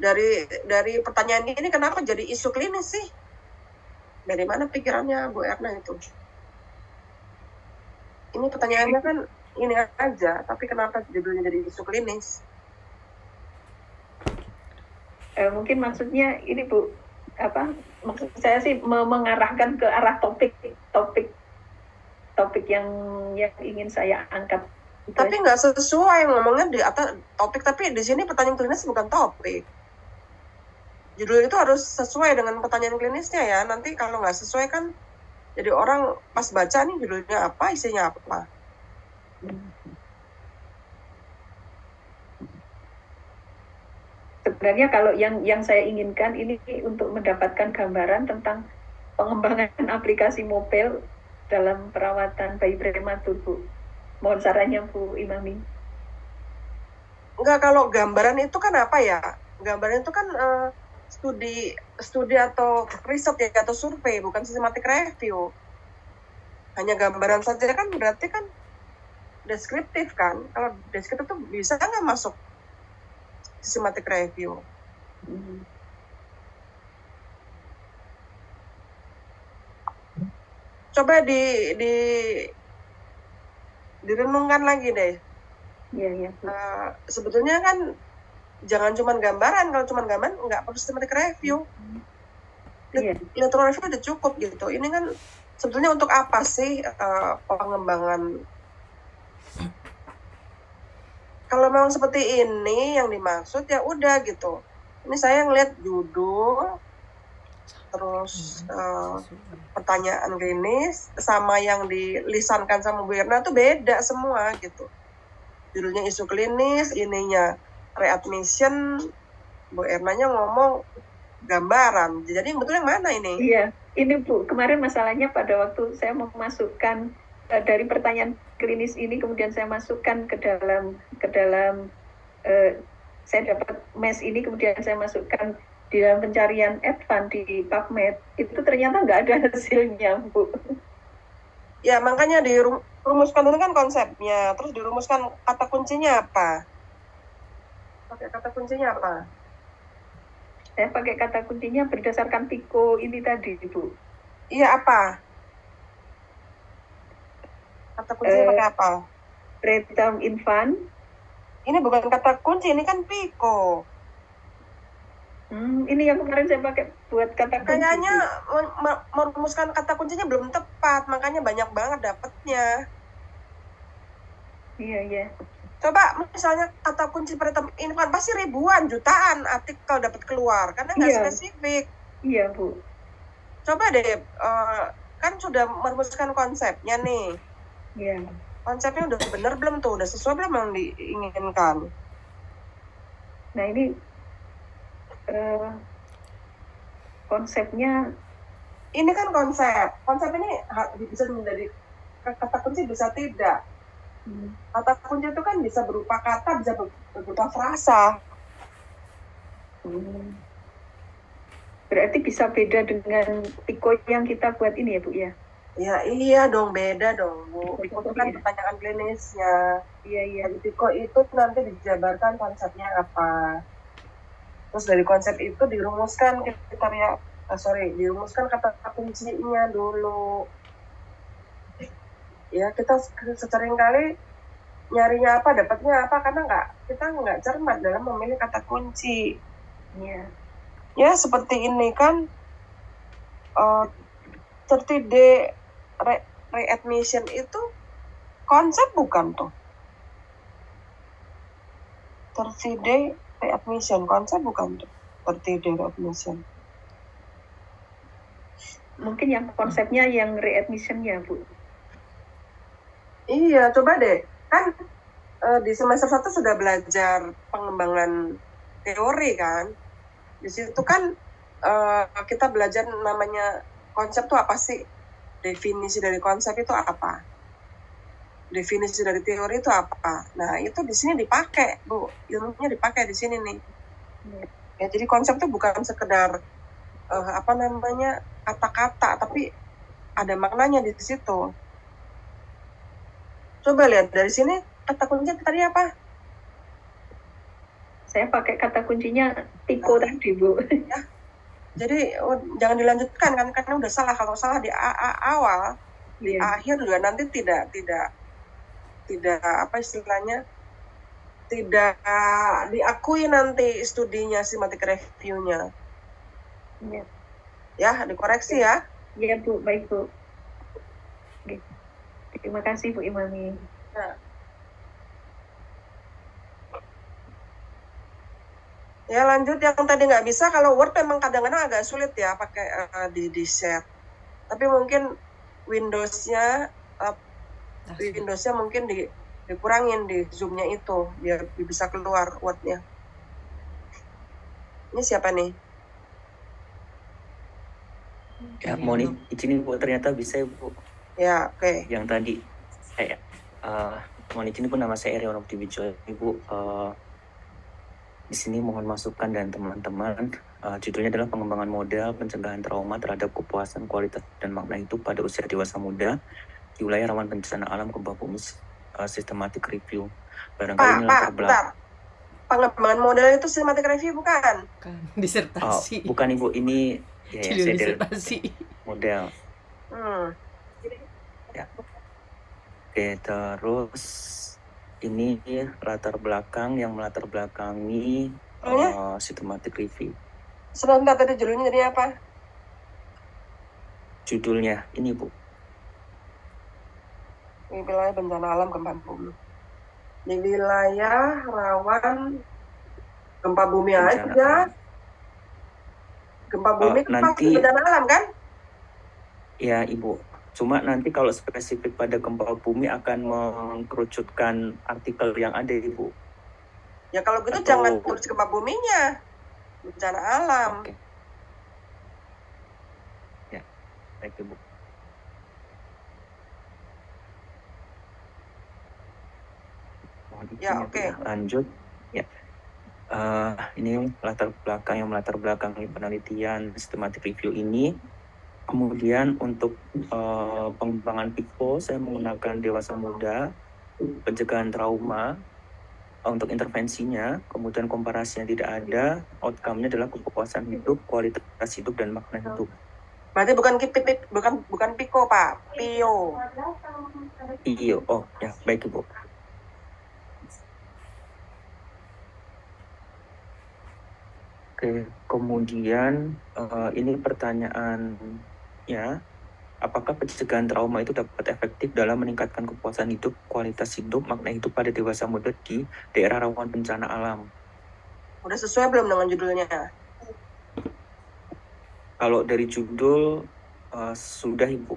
Dari pertanyaan ini kenapa jadi isu klinis sih? Dari mana pikirannya Bu Erna itu? Ini pertanyaannya kan ini aja, tapi kenapa judulnya jadi isu klinis? Mungkin maksudnya ini Bu, maksud saya sih mengarahkan ke arah topik yang ingin saya angkat. Tapi nggak sesuai ngomongnya di atas topik, tapi di sini pertanyaan klinis bukan topik. Judul itu harus sesuai dengan pertanyaan klinisnya ya. Nanti kalau nggak sesuai kan jadi orang pas baca nih judulnya apa, isinya apa. Sebenarnya kalau yang saya inginkan ini untuk mendapatkan gambaran tentang pengembangan aplikasi mobile dalam perawatan bayi prematur Bu. Mohon sarannya Bu Imami. Enggak, kalau gambaran itu kan apa ya? Gambaran itu kan studi atau riset ya, atau survei, bukan systematic review. Hanya gambaran saja kan berarti kan deskriptif kan. Kalau deskriptif itu bisa nggak masuk systematic review? Coba direnungkan lagi deh. Iya. Sebetulnya kan jangan cuma gambaran. Kalau cuma gambaran nggak perlu systematic review. Literature review udah cukup gitu. Ini kan sebetulnya untuk apa sih pengembangan? Kalau memang seperti ini yang dimaksud ya udah gitu. Ini saya ngeliat judul, terus pertanyaan klinis sama yang dilisankan sama Bu Erna tuh beda semua gitu. Judulnya isu klinis, ininya readmission, Bu Ernanya ngomong gambaran. Jadi yang betul yang mana ini? Iya, ini Bu, kemarin masalahnya pada waktu saya memasukkan dari pertanyaan klinis ini, kemudian saya masukkan ke dalam saya dapat MES ini, kemudian saya masukkan di dalam pencarian advance di PubMed, itu ternyata nggak ada hasilnya, Bu. Ya, makanya dirumuskan dulu kan konsepnya, terus dirumuskan kata kuncinya apa? Pakai kata kuncinya apa? Saya pakai kata kuncinya berdasarkan Pico ini tadi, Bu. Iya, apa? Kata kuncinya pakai apa? Preterm infant. Ini bukan kata kunci, ini kan Pico. Ini yang kemarin saya pakai buat kata kunci. Kayaknya merumuskan kata kuncinya belum tepat, makanya banyak banget dapetnya. Iya. Coba misalnya kata kunci preterm infant, pasti ribuan, jutaan artikel dapat keluar, karena nggak spesifik. Iya, Bu. Coba deh, kan sudah merumuskan konsepnya nih. Iya. Konsepnya udah bener belum tuh? Udah sesuai belum yang diinginkan? Nah, ini konsepnya. Ini kan konsep. Konsep ini bisa menjadi kata kunci, bisa tidak. Kata kunci itu kan bisa berupa kata, bisa berupa frasa. Berarti bisa beda dengan Pico yang kita buat ini ya, Bu, ya? Ya iya dong, beda dong, Bu. Pico itu kan pertanyaan klinisnya. Iya. Dari Pico itu nanti dijabarkan konsepnya apa. Terus dari konsep itu dirumuskan dirumuskan kata kuncinya dulu. Ya, kita sering kali nyarinya apa, dapatnya apa, karena kita nggak cermat dalam memilih kata kunci. Iya. Ya, seperti ini kan 30-day readmission itu konsep bukan tuh? 30-day readmission, konsep bukan tuh? 30-day readmission. Mungkin yang konsepnya yang readmission-nya, Bu. Iya, coba deh. Kan di semester 1 sudah belajar pengembangan teori kan. Di situ kan kita belajar namanya konsep itu apa sih? Definisi dari konsep itu apa? Definisi dari teori itu apa? Nah, itu di sini dipakai, Bu. Ilmunya dipakai di sini nih. Ya, jadi konsep itu bukan sekedar kata-kata, tapi ada maknanya di situ. Coba lihat dari sini kata kuncinya tadi apa? Saya pakai kata kuncinya Pico tadi, Bu. Ya. Jadi jangan dilanjutkan kan, karena udah salah. Kalau salah di awal, di akhir juga nanti tidak apa istilahnya, tidak diakui nanti studinya, systematic review-nya. Iya. Ya, dikoreksi ya. Iya, Bu, baik, Bu. Oke. Terima kasih, Bu Imami. Nah. Ya, lanjut yang tadi nggak bisa. Kalau Word memang kadang-kadang agak sulit ya pakai di share. Tapi mungkin Windows-nya mungkin dikurangin di Zoom-nya itu biar bisa keluar Word-nya. Ini siapa nih? Ya, mohon izin Bu, ternyata bisa ya, Bu. Ya, oke. Yang tadi mohon izin Bu, nama saya Eriono Diwijoyo, Ibu. Di sini mohon masukan dan teman-teman. Judulnya adalah pengembangan model pencegahan trauma terhadap kepuasan, kualitas dan makna itu pada usia dewasa muda di wilayah rawan bencana alam gempa bumi, systematic review. Barangkali ini latar belakang. Pengembangan model itu systematic review bukan? Bukan, disertasi. Bukan Ibu, ini ya disertasi. Model. Ya. Oke, terus ini latar belakang yang melatar belakangi systematic review. Sebentar, tadi judulnya jadi apa? Judulnya ini, Bu. Di wilayah bencana alam gempa bumi. Di wilayah rawan gempa bumi bencana aja. Gempa bumi nanti bencana alam kan? Ya, Ibu. Cuma nanti kalau spesifik pada gempa bumi akan mengkerucutkan artikel yang ada, Ibu. Ya kalau gitu jangan tulis gempa buminya, bencana alam. Oke. Baik, Ibu. Mohon izin Ya, ya, Bu, oke. ya. Lanjut. Ya. Ini latar belakangi penelitian systematic review ini. Kemudian untuk pengembangan PICO, saya menggunakan dewasa muda, pencegahan trauma untuk intervensinya, kemudian komparasinya tidak ada, outcome-nya adalah kepuasan hidup, kualitas hidup, dan makna hidup. Berarti bukan Piko, Pak. Pio. Iya, oh ya, baik Ibu. Oke, kemudian ini pertanyaannya, apakah pencegahan trauma itu dapat efektif dalam meningkatkan kepuasan hidup, kualitas hidup, makna hidup pada dewasa muda di daerah rawan bencana alam? Udah sesuai belum dengan judulnya? Kalau dari judul sudah Ibu.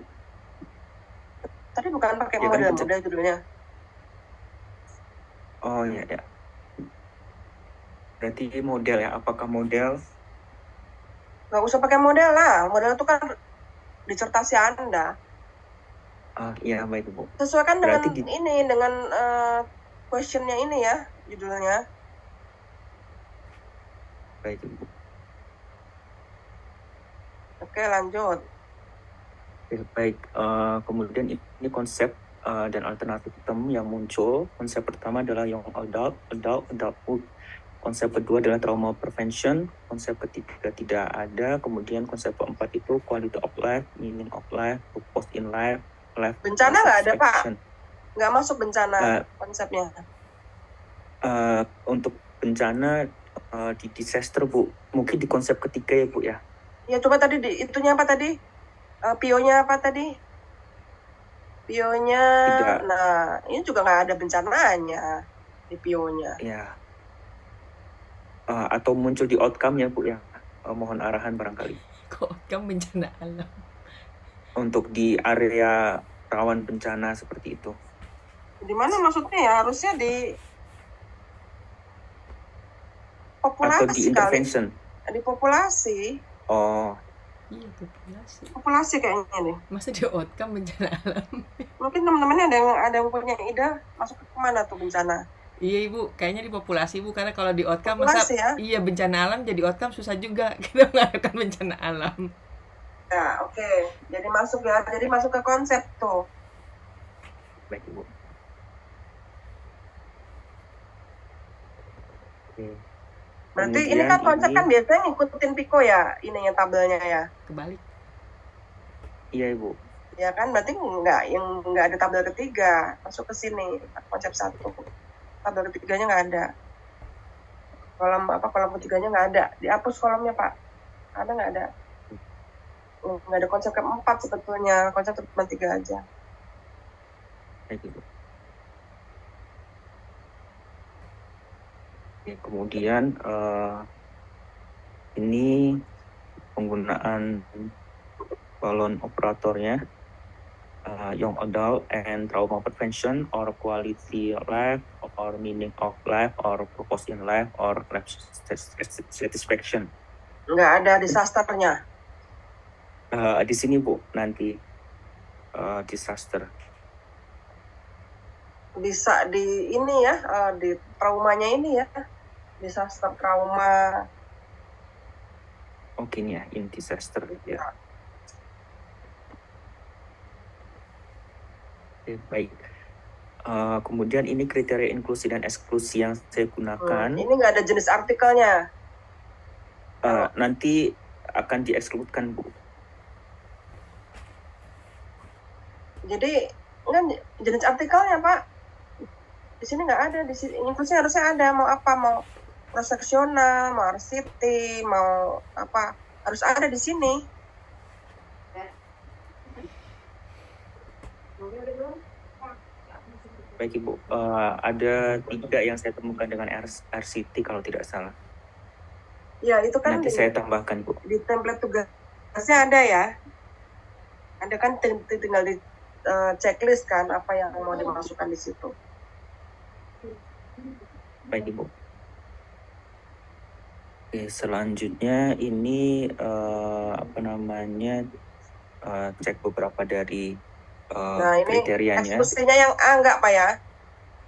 Tadi bukan pakai Ya kan, model judulnya. Oh ya ya. Berarti model ya? Apakah model? Nggak usah pakai model lah. Model itu kan disertasi Anda. Iya baik Bu. Sesuaikan dengan Berarti dengan questionnya ini ya, judulnya. Baik Ibu. Oke, lanjut. Baik, kemudian ini konsep dan alternatif term yang muncul. Konsep pertama adalah young adulthood. Konsep kedua adalah trauma prevention. Konsep ketiga tidak ada. Kemudian konsep keempat itu quality of life, meaning of life, purpose in life, life Bencana nggak ada, Pak? satisfaction. Nggak masuk bencana konsepnya. Untuk bencana di disaster Bu, mungkin di konsep ketiga ya Bu ya. Ya coba tadi itunya apa tadi? Pionya apa tadi? Pionya. Tidak. Nah, ini juga nggak ada bencananya di pionya. Ya. Atau muncul di outcome ya Bu ya. Mohon arahan barangkali. Kok outcome bencana alam? Untuk di area rawan bencana seperti itu. Di mana maksudnya ya? Harusnya di populasi atau di intervention kali. Di populasi. Oh iya, populasi. Populasi kayaknya nih. Masa di outcome bencana alam? Mungkin teman-temannya ada yang punya ide masuk ke mana tuh bencana? Iya Ibu, kayaknya di populasi Ibu, karena kalau di outcome populasi, masa iya bencana alam jadi outcome susah juga kita mengharapkan bencana alam. Ya, oke. Jadi masuk ya. Jadi masuk ke konsep tuh. baik Ibu. Oke. Berarti Kemudian ini kan konsep kan biasanya ngikutin Piko ya, ininya tabelnya ya. Kebalik. Iya Ibu. Ya kan, berarti nggak ada tabel ketiga masuk ke sini konsep 1. Tabel ketiganya nggak ada. Kolom ketiganya nggak ada. Dihapus kolomnya Pak. Ada nggak ada? Nggak ada konsep keempat sebetulnya. Konsep cuma 3 aja. Baik Ibu. Oke, kemudian ini penggunaan balon operatornya, young adult and trauma prevention or quality life or meaning of life or purpose in life or life satisfaction. Nggak ada disasternya. Di sini Bu nanti disaster. Bisa di ini ya, di traumanya ini ya, disaster trauma. Oke nih ya, in disaster ya. Oke, baik. Kemudian ini kriteria inklusi dan eksklusi yang saya gunakan. Ini nggak ada jenis artikelnya. Nanti akan diekskludkan Bu. Jadi nggak jenis artikelnya Pak. Di sini nggak ada. Di sini inklusi harusnya ada. Mau apa? Mau cross-sectional, mau RCT, mau apa? Harus ada di sini. Baik Ibu, ada 3 yang saya temukan dengan RCT kalau tidak salah. Ya itu kan nanti saya tambahkan Bu. Di template tugasnya ada ya. Ada kan tinggal di checklist kan apa yang mau dimasukkan di situ. Baik Ibu. Oke, selanjutnya ini cek beberapa dari Nah, ini kriterianya. eksklusinya yang A enggak, Pak ya?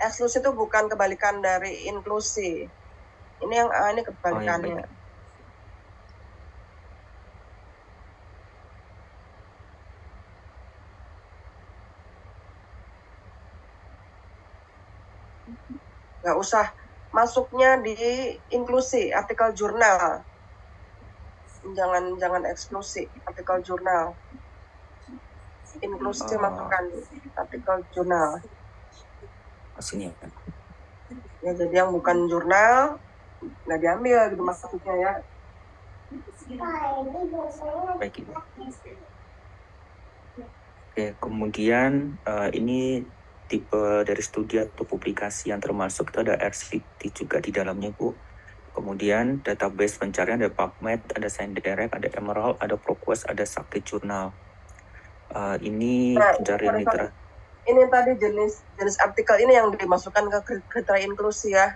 Eksklusi itu bukan kebalikan dari inklusi. Ini yang A, ini Oh, ya, kebalikannya. baik. Nggak usah masuknya di inklusi, artikel jurnal. Jangan eksklusi, artikel jurnal. Inklusi masukkan di artikel jurnal. Sini. Ya, jadi yang bukan jurnal nggak diambil gitu maksudnya ya. Baik, Ibu. Oke, kemudian ini tipe dari studi atau publikasi yang termasuk itu ada RCT juga di dalamnya, Bu. Kemudian database pencarian ada PubMed, ada ScienceDirect, ada Emerald, ada ProQuest, ada Sakti Journal. Ini Nah, pencarian literatur. ini tadi jenis artikel ini yang dimasukkan ke kriteria inklusi ya.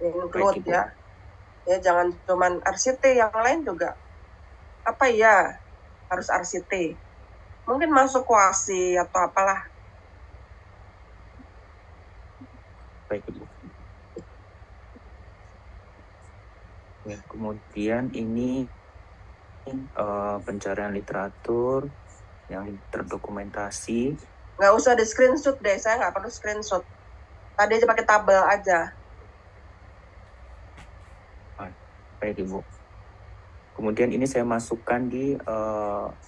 Include Baik, Ibu. ya. Ya jangan cuman RCT, yang lain juga. Apa ya? Harus RCT. Mungkin masuk kuasi atau apalah. Baik, Ibu. Ya, kemudian ini pencarian literatur yang terdokumentasi. Nggak usah di screenshot deh, saya nggak perlu screenshot. Tadi aja pakai tabel aja. Baik, Ibu. Kemudian ini saya masukkan di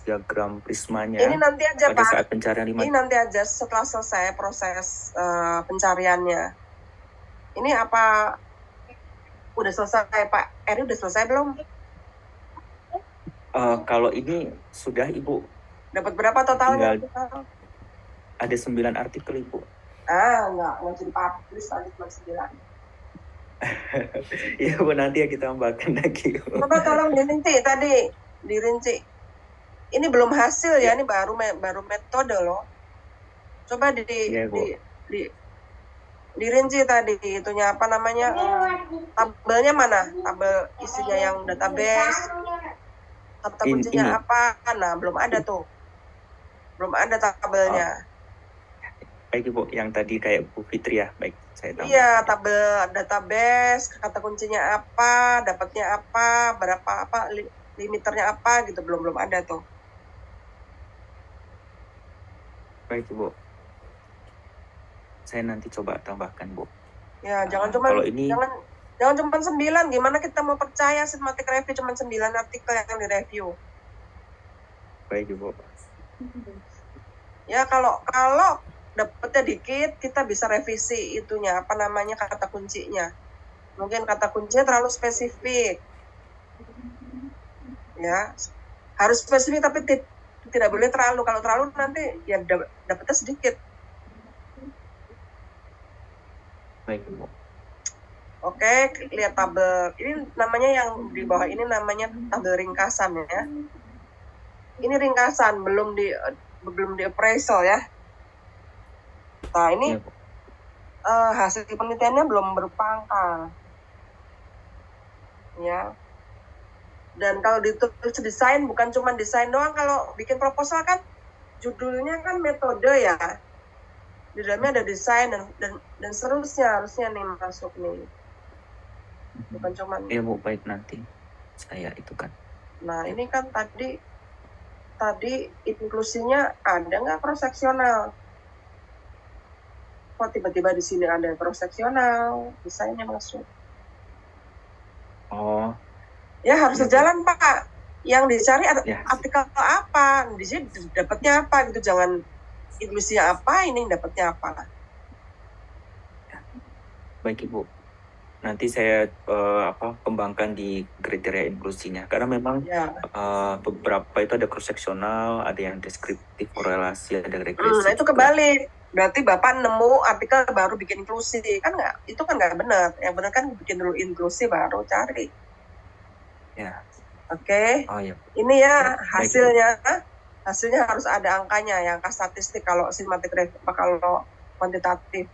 diagram prismanya. Ini nanti aja, pada Pak. saat pencarian Ini nanti aja setelah selesai proses pencariannya. Ini apa udah selesai, Pak? Eri udah selesai belum? Kalau ini sudah, Ibu. Dapat berapa totalnya? Ada 9 artikel, Ibu. Nggak jadi publish tadi cuma 9. Ya, Bu, nanti ya kita tambahkan lagi. Coba tolong dirinci tadi, dirinci. Ini belum hasil ya, ini baru metode loh. Coba dirinci tadi itunya apa namanya? Tabelnya mana? Tabel isinya yang database. Kata kuncinya apa? Nah, belum ada tuh. Belum ada tabelnya. Baik, Ibu, yang tadi kayak Bu Fitri ya. Baik, saya tambah. Iya, tabel database, kata kuncinya apa, dapatnya apa, berapa apa, limiternya apa gitu, belum ada tuh. Baik, Ibu. Saya nanti coba tambahkan, Bu. Ya, jangan cuma 9, gimana kita mau percaya systematic review cuma 9 artikel yang direview. Baik, Ibu. Ya, kalau dapetnya dikit, kita bisa revisi itunya, apa namanya, kata kuncinya. Mungkin kata kuncinya terlalu spesifik. Ya, harus spesifik tapi tidak boleh terlalu. Kalau terlalu nanti ya dapetnya sedikit. Baik, Ibu. Oke, lihat tabel. Ini namanya yang di bawah ini namanya tabel ringkasan ya. Ini ringkasan, belum di appraisal ya. Nah, ini hasil penelitiannya belum berupa angka. Ya. Dan kalau ditulis desain, bukan cuma desain doang. Kalau bikin proposal kan judulnya kan metode ya. Di dalamnya ada desain dan seterusnya harusnya nih masuk nih. Bukan cuma. Ya, Bu, baik, nanti saya itu kan. Nah, ini kan tadi inklusinya ada nggak cross-seksional? Kok tiba-tiba di sini ada cross-seksional, desainnya masuk. Oh. Ya harus sejalan, Pak. Yang dicari artikel apa, di sini dapatnya apa gitu, jangan inklusinya apa, ini dapatnya apa. Baik, Ibu. Nanti saya kembangkan di kriteria inklusinya. Karena memang beberapa itu ada cross-seksional, ada yang deskriptif, korelasi, ada regresi. Nah, itu kebalik. Berarti Bapak nemu artikel baru bikin inklusi. Kan nggak, itu kan nggak benar. Yang benar kan bikin dulu inklusi baru cari. Ya. Oke. Oh, ya. Ini ya hasilnya harus ada angkanya, yang angka statistik kalau systematic review, kalau kuantitatif.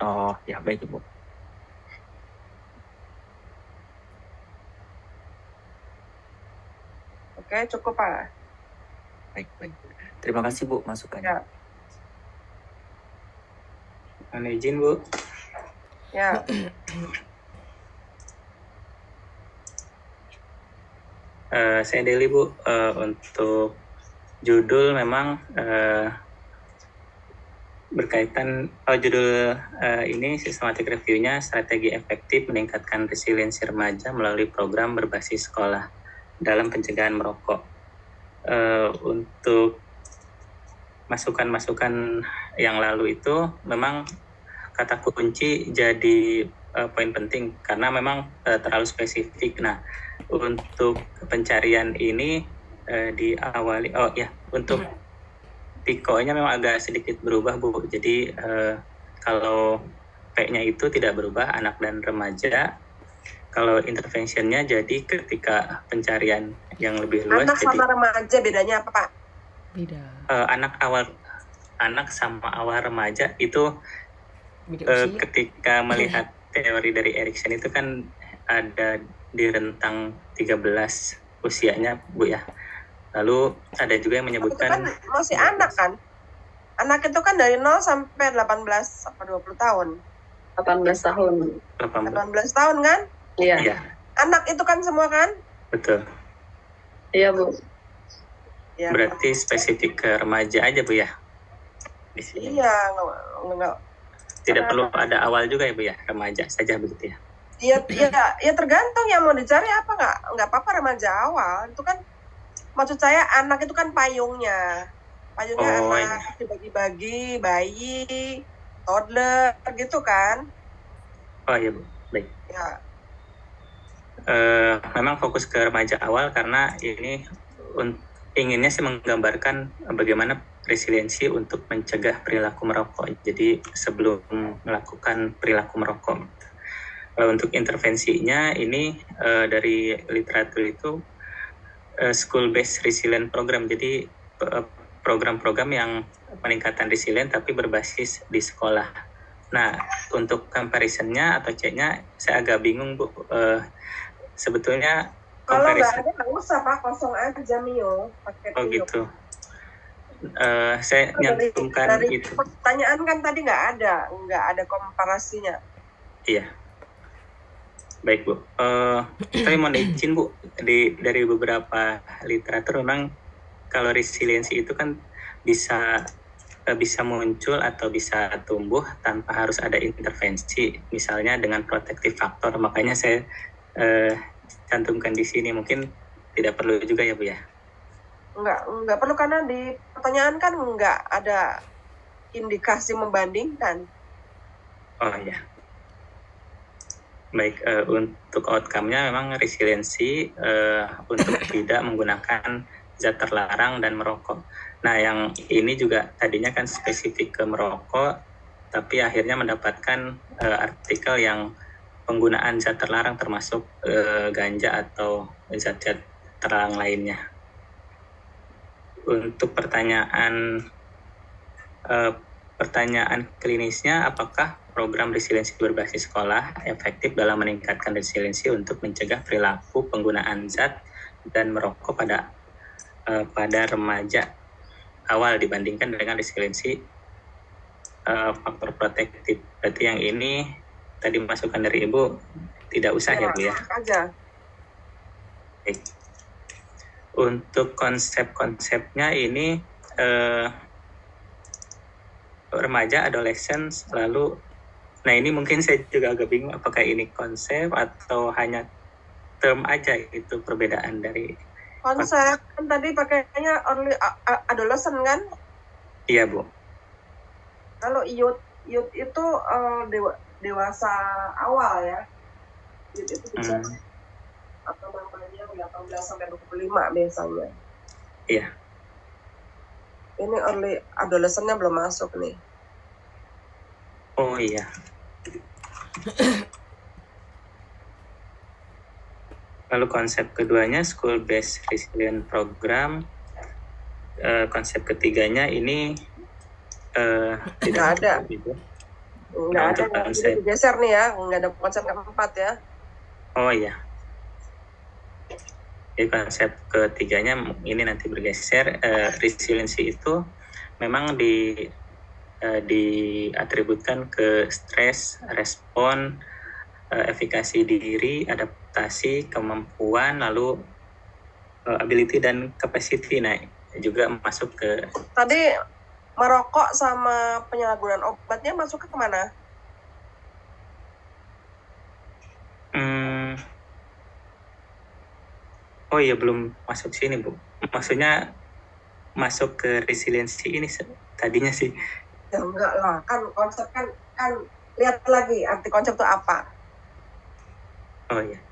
Oh, ya, baik, Ibu. Oke, cukup Pak. Baik. Terima kasih Bu masukannya. Ya. Mohon izin Bu. Ya. Saya Deli Bu. Untuk judul memang berkaitan judul ini systematic review-nya strategi efektif meningkatkan resiliensi remaja melalui program berbasis sekolah dalam pencegahan merokok. Untuk masukan-masukan yang lalu itu memang kata kunci jadi poin penting karena memang terlalu spesifik. Nah, untuk pencarian ini diawali untuk Piko-nya memang agak sedikit berubah Bu. Jadi kalau P-nya itu tidak berubah anak dan remaja. Kalau intervention-nya jadi ketika pencarian yang lebih luas. Anak sama remaja bedanya apa Pak? Beda. Anak sama awal remaja itu ketika melihat teori dari Erikson itu kan ada di rentang 13 usianya Bu ya. Lalu ada juga yang menyebutkan itu kan masih anak kan? Anak itu kan dari 0 sampai 18 apa 20 tahun. 18 tahun. 18 tahun kan? Iya. Iya, Anak itu kan semua kan? betul. Iya Bu. Ya. Berarti spesifik ke remaja aja Bu ya? Di sini. Iya, enggak. Tidak perlu ada awal juga ya Bu ya? Remaja saja begitu ya? Iya, tergantung yang mau dicari apa enggak apa-apa remaja awal. Itu kan maksud saya anak itu kan payungnya anak dibagi-bagi bayi, toddler gitu kan? Oh iya Bu, baik. Ya. Memang fokus ke remaja awal karena ini inginnya sih menggambarkan bagaimana resiliensi untuk mencegah perilaku merokok. Jadi sebelum melakukan perilaku merokok. Untuk intervensinya ini dari literatur itu school based resilient program. Jadi program-program yang peningkatan resilient tapi berbasis di sekolah. Nah, untuk comparison-nya atau C-nya saya agak bingung Bu. Sebetulnya kalau nggak ada nggak usah Pak, kosong aja Mio pakai Oh Mio. Gitu. Saya nyantumkan dari itu. Pertanyaan kan tadi nggak ada komparasinya. Iya. Baik Bu, saya mohon izin Bu, dari beberapa literatur memang kalau resiliensi itu kan bisa muncul atau bisa tumbuh tanpa harus ada intervensi, misalnya dengan protective factor. Makanya saya cantumkan di sini, mungkin tidak perlu juga ya Bu ya? Enggak perlu karena di pertanyaan kan enggak ada indikasi membandingkan. Oh iya. Baik, untuk outcome-nya memang resiliensi untuk tidak menggunakan zat terlarang dan merokok. Nah, yang ini juga tadinya kan spesifik ke merokok, tapi akhirnya mendapatkan artikel yang penggunaan zat terlarang termasuk ganja atau zat-zat terlarang lainnya. Untuk pertanyaan klinisnya, apakah program resiliensi berbasis sekolah efektif dalam meningkatkan resiliensi untuk mencegah perilaku penggunaan zat dan merokok pada remaja awal dibandingkan dengan resiliensi faktor protektif. Berarti yang ini tadi masukan dari Ibu tidak usah ya Bu ya? Aja. Baik. Untuk konsep-konsepnya ini remaja, adolescents, lalu nah ini mungkin saya juga agak bingung apakah ini konsep atau hanya term aja itu perbedaan dari konsep. Kan tadi pakainya early adolescent kan? Iya Bu. Kalau youth itu dewasa awal ya. Youth itu bisa atau namanya 18 sampai 25 biasanya. Iya. Ini early adolescent-nya belum masuk nih. Oh iya. Lalu konsep keduanya school based resilient program. Konsep ketiganya ini tidak ada. Nggak ada. Ini digeser nih ya, nggak ada konsep keempat ya. Oh iya. Jadi konsep ketiganya ini nanti bergeser. Resiliensi itu memang diatributkan ke stres, respon, efikasi diri, adaptasi, kemampuan, lalu ability dan capacity. Nah, juga masuk ke Tadi merokok sama penyalahgunaan obatnya masuk ke mana? Oh iya, belum masuk sini, Bu. Maksudnya masuk ke resiliensi ini tadinya sih. Ya enggak lah, kan konsep kan lihat lagi arti konsep itu apa. Oh iya.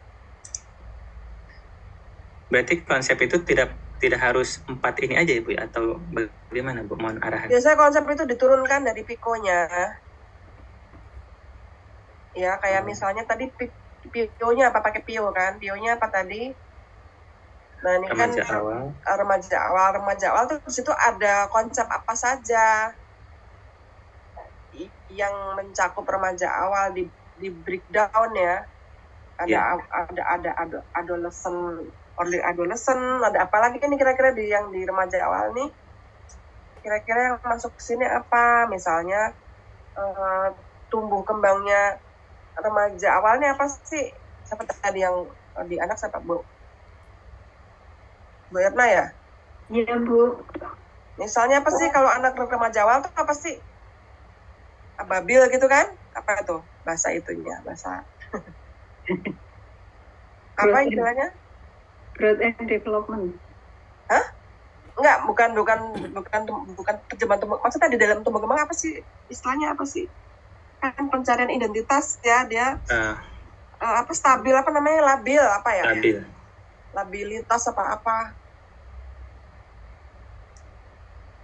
Berarti konsep itu tidak harus 4 ini aja ya, Bu, atau bagaimana, Bu? Mohon arahan. Biasanya konsep itu diturunkan dari Pico-nya. Ya, kayak misalnya tadi Pio-nya apa, pakai Pio kan? Pio-nya apa tadi? Nah, ini kan remaja awal tuh di situ ada konsep apa saja yang mencakup remaja awal di breakdown ya. Ada adolescent, early adolescent, ada apa lagi nih kira-kira yang di remaja awal nih? Kira-kira yang masuk ke sini apa? Misalnya tumbuh kembangnya remaja awalnya apa sih? Siapa tadi yang di anak, siapa, Bu? Bu Erna ya? Iya, Bu. Misalnya apa sih kalau anak remaja awal tuh apa sih? Ababil gitu kan? Apa tuh bahasa itunya? Bahasa apa istilahnya? Growth and development. Hah? Enggak, bukan terjemahan tumbuh. Maksudnya di dalam tumbuh kembang apa sih? Istilahnya apa sih? Kan pencarian identitas ya, dia apa, stabil, apa namanya, labil apa ya? Labilitas apa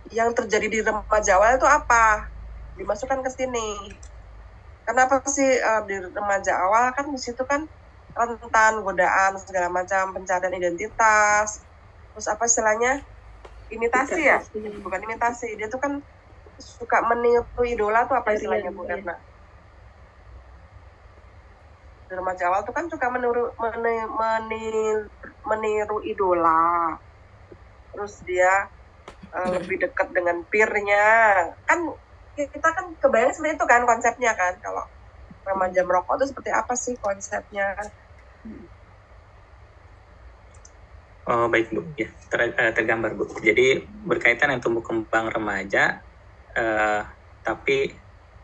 yang terjadi di remaja awal itu apa? Dimasukkan ke sini. Kenapa sih di remaja awal kan di situ kan rentan godaan segala macam, pencarian identitas, terus apa istilahnya, imitasi ya? Bukan imitasi, dia tuh kan suka meniru idola tuh, apa istilahnya, Bu Erna? Di remaja awal tuh kan suka meniru idola, terus dia lebih dekat dengan peer-nya. Kan kita kan kebayang seperti itu kan konsepnya kan, kalau remaja merokok itu seperti apa sih konsepnya? Oh baik, Bu, ya tergambar, Bu. Jadi berkaitan dengan tumbuh kembang remaja, tapi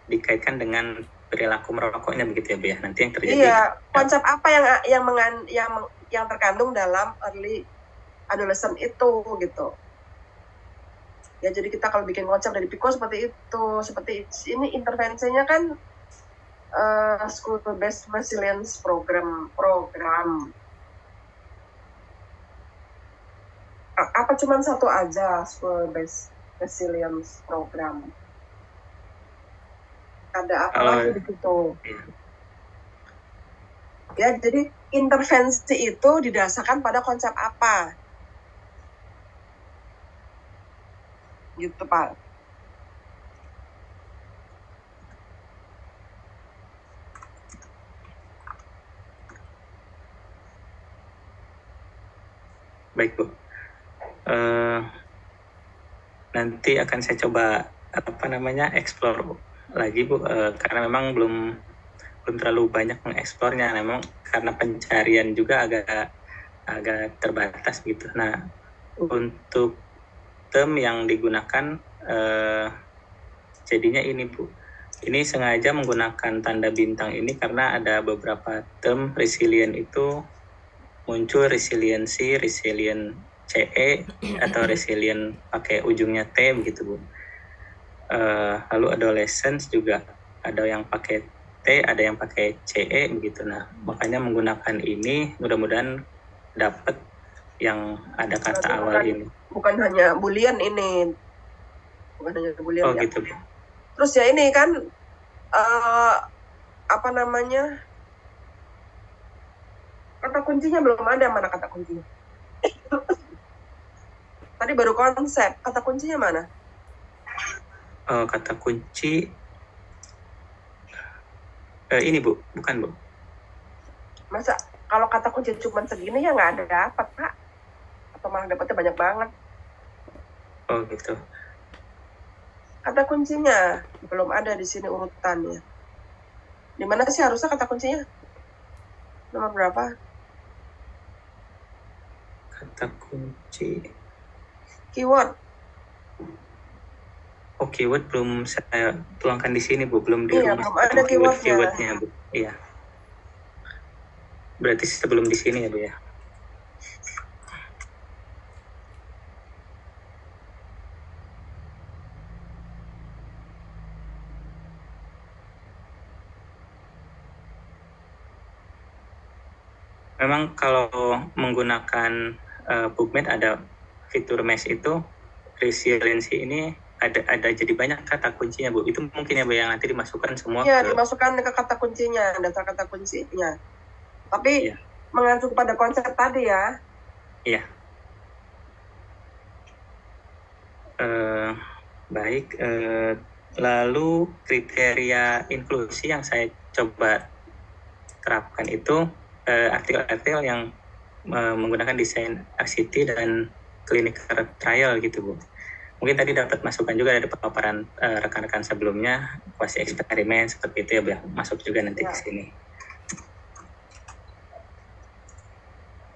dikaitkan dengan perilaku merokoknya, begitu ya, Bu ya? Nanti yang terjadi. Iya, konsep apa yang terkandung dalam early adolescent itu gitu. Ya, jadi kita kalau bikin konsep dari Pico seperti itu, seperti ini intervensinya kan school based resilience program. Apa cuma satu aja school based resilience program? Ada apa lagi begitu? Ya, jadi intervensi itu didasarkan pada konsep apa? Gitu, Pak. Baik, Bu. Nanti akan saya coba explore lagi, Bu, karena memang belum terlalu banyak mengeksplornya. Memang karena pencarian juga agak terbatas gitu. Nah, untuk term yang digunakan jadinya ini, Bu. Ini sengaja menggunakan tanda bintang ini karena ada beberapa term resilient itu muncul, resiliensi, resilient CE atau resilient pakai ujungnya T begitu, Bu. Lalu adolescence juga ada yang pakai T, ada yang pakai CE begitu. Nah, makanya menggunakan ini mudah-mudahan dapat yang ada kata awal ini. Bukan hanya Boolean ini. Bukan hanya Boolean. Oh ya. Gitu. Terus ya ini kan apa namanya? Kata kuncinya belum ada, mana kata kuncinya? Tadi baru konsep, kata kuncinya mana? Kata kunci ini, Bu, bukan, Bu. Masa kalau kata kunci cuma segini ya nggak ada dapat, Pak? atau malah dapatnya banyak banget. Oh gitu. Kata kuncinya belum ada di sini urutannya. Di mana sih harusnya kata kuncinya? Nomor berapa? Kata kunci. Keyword. Oh, keyword belum saya tuangkan di sini, Bu. Belum Iya, dirumus belum ada keywordnya, Bu. Iya. Berarti sebelum di sini ya, Bu ya. Memang kalau menggunakan PubMed ada fitur mesh itu, resiliency ini ada jadi banyak kata kuncinya, Bu. Itu mungkin ya, Bu, yang nanti dimasukkan semua Iya, ke... dimasukkan ke kata kuncinya, data kata kuncinya. Tapi Iya. mengacu kepada konsep tadi ya. Iya. Baik. Lalu kriteria inklusi yang saya coba terapkan itu artikel-artikel yang menggunakan desain RCT dan clinical trial gitu, Bu. Mungkin tadi dapat masukan juga dari paparan rekan-rekan sebelumnya, kuasi eksperimen seperti itu ya, Bu, masuk juga nanti ke sini.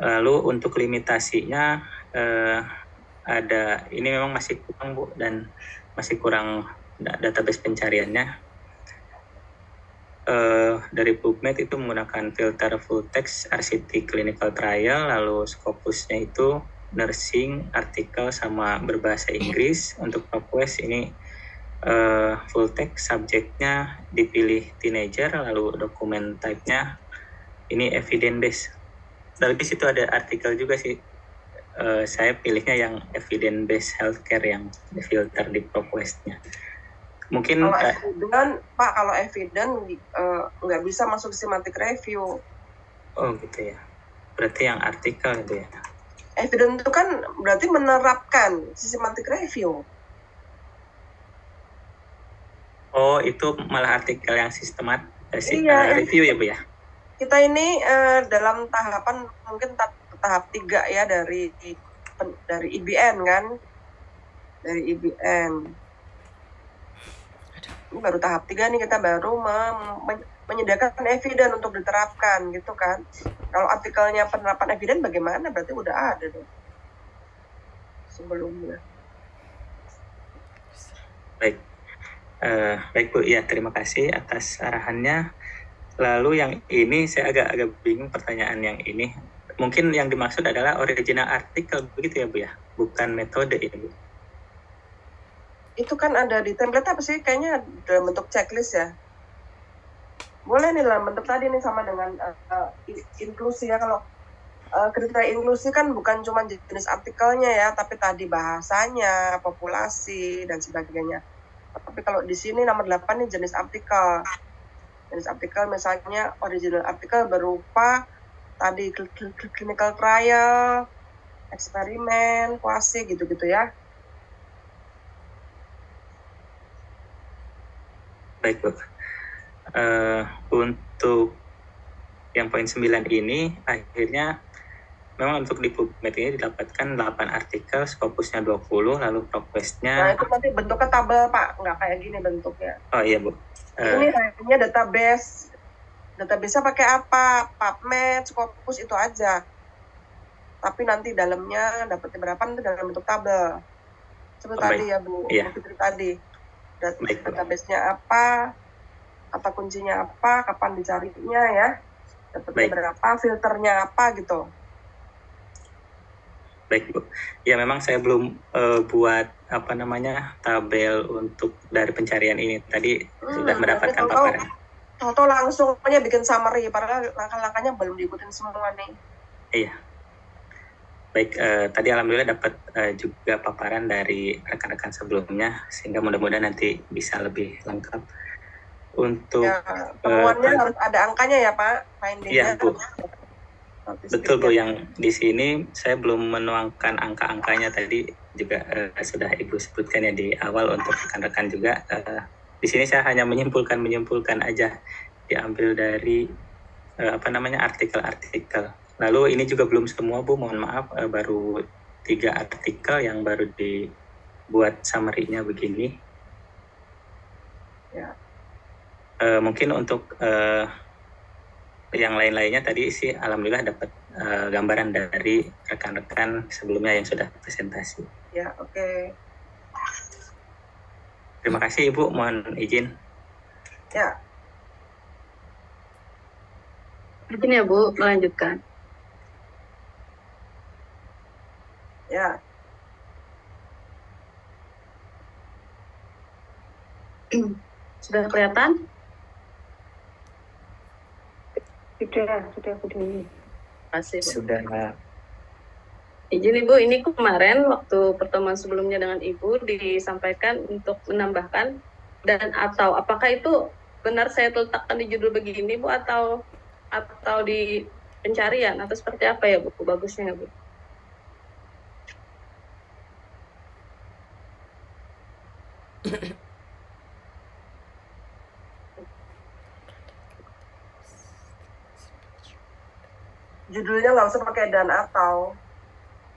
Lalu untuk limitasinya ada, ini memang masih kurang, Bu, dan masih kurang database pencariannya. Dari PubMed itu menggunakan filter full text RCT clinical trial, lalu Scopusnya itu nursing, artikel, sama berbahasa Inggris. Untuk PubQuest ini full text, subjeknya dipilih teenager, lalu dokumen type-nya ini evidence based. Dari situ ada artikel juga sih, saya pilihnya yang evidence based healthcare yang difilter di PubQuest-nya. Mungkin kalau evidence, Pak, kalau evidence nggak bisa masuk systematic review. Oh gitu ya. Berarti yang artikel itu ya. Evidence itu kan berarti menerapkan systematic review. Oh, itu malah artikel yang sistemat review ya, Bu ya. Kita ini dalam tahapan mungkin tahap 3 ya dari IBN kan. Dari IBN. Ini baru tahap 3 nih, kita baru menyediakan evidence untuk diterapkan gitu kan. Kalau artikelnya penerapan evidence bagaimana? Berarti udah ada dong sebelumnya. Baik. Baik, Bu, ya terima kasih atas arahannya. Lalu yang ini saya agak bingung pertanyaan yang ini. Mungkin yang dimaksud adalah original artikel begitu ya, Bu ya, bukan metode ini, Bu. Itu kan ada di template apa sih? Kayaknya dalam bentuk checklist ya. Boleh nih dalam bentuk tadi nih sama dengan inklusi ya. Kalau kriteria inklusi kan bukan cuma jenis artikelnya ya, tapi tadi bahasanya, populasi, dan sebagainya. Tapi kalau di sini nomor 8 nih jenis artikel. Jenis artikel misalnya original artikel berupa tadi clinical trial, eksperimen, kuasi gitu-gitu ya. Baik, Bu. Untuk yang poin 9 ini, akhirnya memang untuk di PubMed ini didapatkan 8 artikel, Scopusnya 20, lalu PubQuest-nya... Nah, itu nanti bentuknya tabel, Pak. Nggak kayak gini bentuknya. Oh iya, Bu. Ini hanya database. Database-nya pakai apa? PubMed, Scopus, itu aja. Tapi nanti dalamnya dapatnya berapa nanti dalam bentuk tabel. Seperti tadi ya, Bu. Iya. Seperti tadi. Database-nya apa, kata kuncinya apa, kapan dicarinya ya, dapatnya berapa, filternya apa gitu. Baik, Bu. Ya memang saya belum buat tabel untuk dari pencarian ini. Tadi sudah mendapatkan paparan. Atau langsung aja bikin summary, padahal langkah-langkahnya belum diikutin semua nih. Iya. Baik, tadi alhamdulillah dapat juga paparan dari rekan-rekan sebelumnya, sehingga mudah-mudahan nanti bisa lebih lengkap. Untuk ya, temuannya harus ada angkanya ya, Pak, findingnya. Iya, Bu. Betul, Bu, yang di sini saya belum menuangkan angka-angkanya, tadi juga sudah Ibu sebutkan ya di awal untuk rekan-rekan juga. Di sini saya hanya menyimpulkan aja, diambil dari artikel-artikel. Lalu ini juga belum semua, Bu, mohon maaf, baru 3 artikel yang baru dibuat summary-nya begini. Ya. Mungkin untuk yang lain-lainnya tadi sih alhamdulillah dapat gambaran dari rekan-rekan sebelumnya yang sudah presentasi. Ya, oke. Terima kasih Ibu, mohon izin. Ya, Izin ya Bu, melanjutkan. ya. Sudah kelihatan? Sudah Bu Dewi. Terima kasih Bu. Sudah. Izin Ibu, ini kemarin waktu pertemuan sebelumnya dengan Ibu disampaikan untuk menambahkan dan atau apakah itu benar saya letakkan di judul begini Bu atau di pencarian atau seperti apa ya Bu? Bagusnya Bu. Judulnya nggak usah pakai dan atau,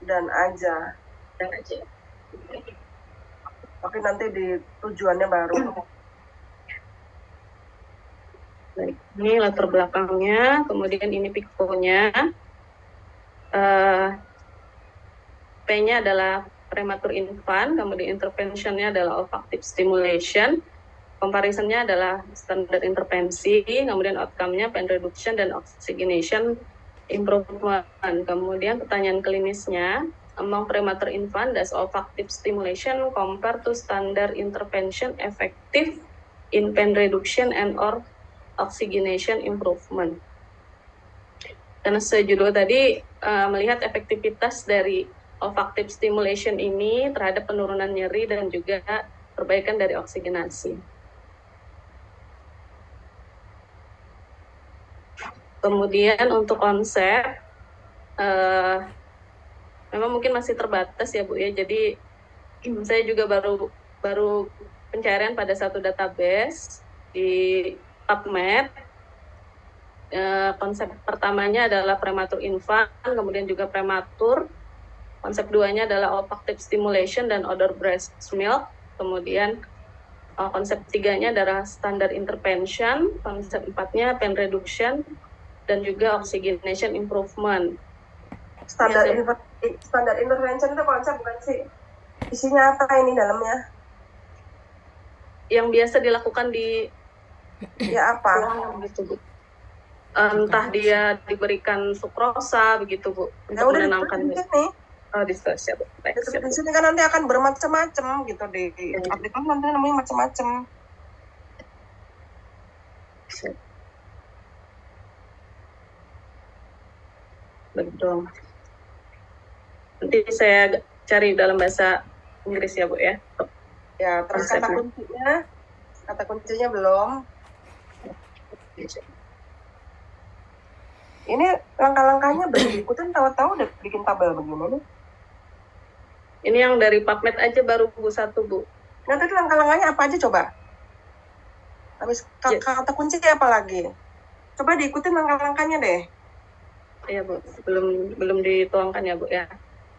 dan aja. Dan aja. Tapi nanti di tujuannya baru. Baik, ini latar belakangnya, kemudian ini pikonya. P-nya adalah premature infant, kemudian intervention-nya adalah olfactive stimulation, comparison-nya adalah standar intervensi, kemudian outcome-nya pain reduction dan oxygenation improvement. Kemudian pertanyaan klinisnya, among premature infant, does olfactive stimulation compare to standard intervention effective in pain reduction and or oxygenation improvement? Karena sejudul tadi melihat efektivitas dari olfactive stimulation ini terhadap penurunan nyeri dan juga perbaikan dari oksigenasi. Kemudian untuk konsep, memang mungkin masih terbatas ya Bu ya. Jadi saya juga baru pencarian pada satu database di PubMed. Konsep pertamanya adalah prematur infant, kemudian juga prematur. Konsep duanya adalah olfactive stimulation dan odor breast milk. Kemudian konsep tiganya adalah standard intervention. Konsep empatnya pain reduction dan juga oxygenation improvement. Standar intervention itu konsep bukan sih? Isinya apa ini dalamnya? Yang biasa dilakukan di Ya apa? gitu Bu. Entah dia diberikan sukrosa begitu Bu Ya untuk udah menenangkan di sini. diskus ya Bu. Baik, siap, Bu. Di sini kan nanti akan bermacam-macam gitu di artikel nanti namanya macam-macam. Siap. Baik dong. Nanti saya cari dalam bahasa Inggris ya Bu ya. Ya, terus Konsepnya. kata kuncinya belum. Ini langkah-langkahnya berikutin tahu-tahu udah bikin tabel begini nih. Ini yang dari PubMed aja baru Bu satu Bu. Nah, tadi langkah-langkahnya apa aja coba? Habis kata kunci apa lagi? Coba diikutin langkah-langkahnya deh. Iya Bu, belum dituangkan ya Bu ya.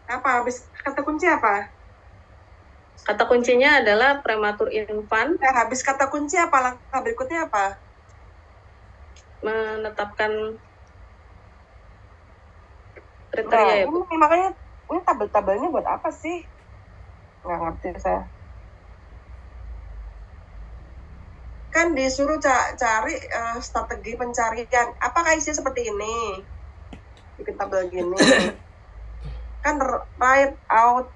Apa habis kata kunci apa? Kata kuncinya adalah prematur infant. Habis kata kunci apa langkah berikutnya apa? Menetapkan kriteria ya Bu. Ini makanya ini tabel-tabelnya buat apa sih? Nggak ngerti saya. Kan disuruh cari strategi pencarian. Apakah isinya seperti ini? Bikin tabel gini. Kan write out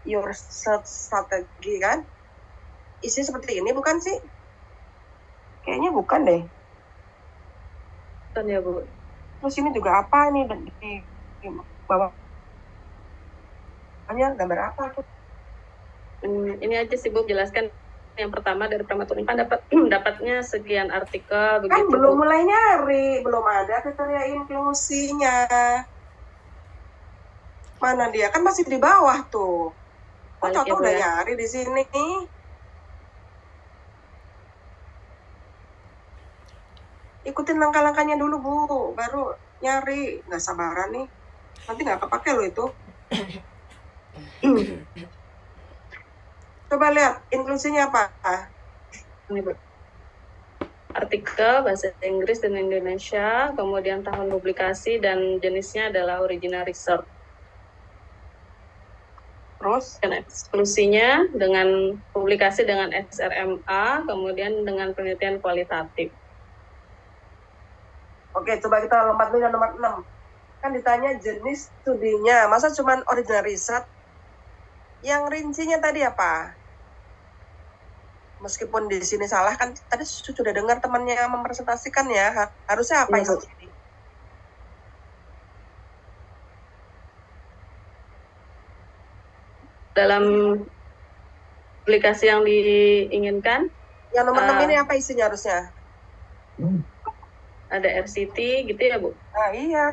your search strategy kan? Isinya seperti ini bukan sih? Kayaknya bukan deh. Bukan ya Bu. Terus ini juga apa nih di bawah? Hanya gambar apa tuh? Ini aja sih Bu, jelaskan yang pertama dari prematur infant dapatnya sekian artikel begitu. Kan belum mulai nyari, belum ada kriteria inklusinya. Mana dia? Kan masih di bawah tuh. Oh, Balik ya, contoh Bu, udah ya. nyari di sini. Ikutin langkah-langkahnya dulu Bu, baru nyari. Nggak sabaran nih. Nanti nggak kepake loh itu. Coba lihat inklusinya apa? Ini, Bu. Artikel bahasa Inggris dan Indonesia, kemudian tahun publikasi dan jenisnya adalah original research. Terus Dan eksklusinya dengan publikasi dengan SRMA, kemudian dengan penelitian kualitatif. oke, coba kita lompat dulu yang nomor 6. Kan ditanya jenis studinya, masa cuman original research? Yang rincinya tadi apa? Meskipun di sini salah kan tadi sudah dengar temannya mempresentasikan ya, harusnya apa Iya, Bu. isinya? Dalam publikasi yang diinginkan Yang nomor 6 ini apa isinya harusnya? ada RCT gitu ya, Bu? Nah iya.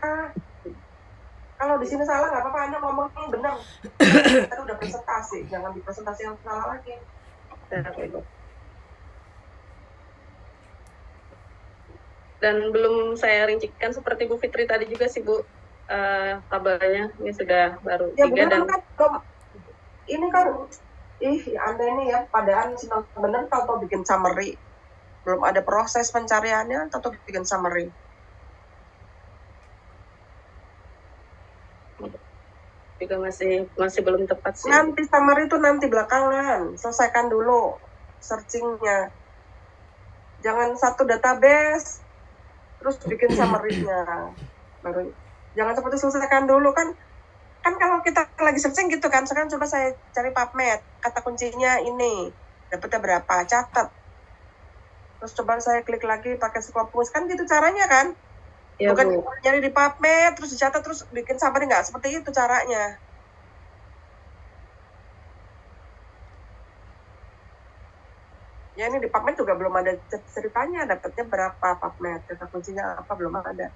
Kalau di sini salah nggak apa-apa, Anda ngomongnya benar. Kita udah presentasi, jangan di presentasi yang salah lagi. Oke, Bu. Dan belum saya rincikan seperti Bu Fitri tadi juga sih, Bu. Tabelnya ini sudah baru Ya 3 benar dan kan, ini kan, Anda ini ya, padahal senang bener tahu bikin summary. Belum ada proses pencariannya, atau bikin summary. juga masih belum tepat sih. Nanti summary itu nanti belakangan, selesaikan dulu searchingnya. Jangan satu database, terus bikin summary-nya. Baru, jangan seperti selesaikan dulu kan kalau kita lagi searching gitu kan, sekarang coba saya cari PubMed, kata kuncinya ini, dapatnya berapa, catat. Terus coba saya klik lagi pakai Scopus, kan gitu caranya kan? Ya, Bukan Bu. nyari di PubMed, terus dicatat, terus bikin summary, nggak seperti itu caranya. Ya ini di PubMed juga belum ada ceritanya, dapatnya berapa PubMed, kata kuncinya apa, belum ada.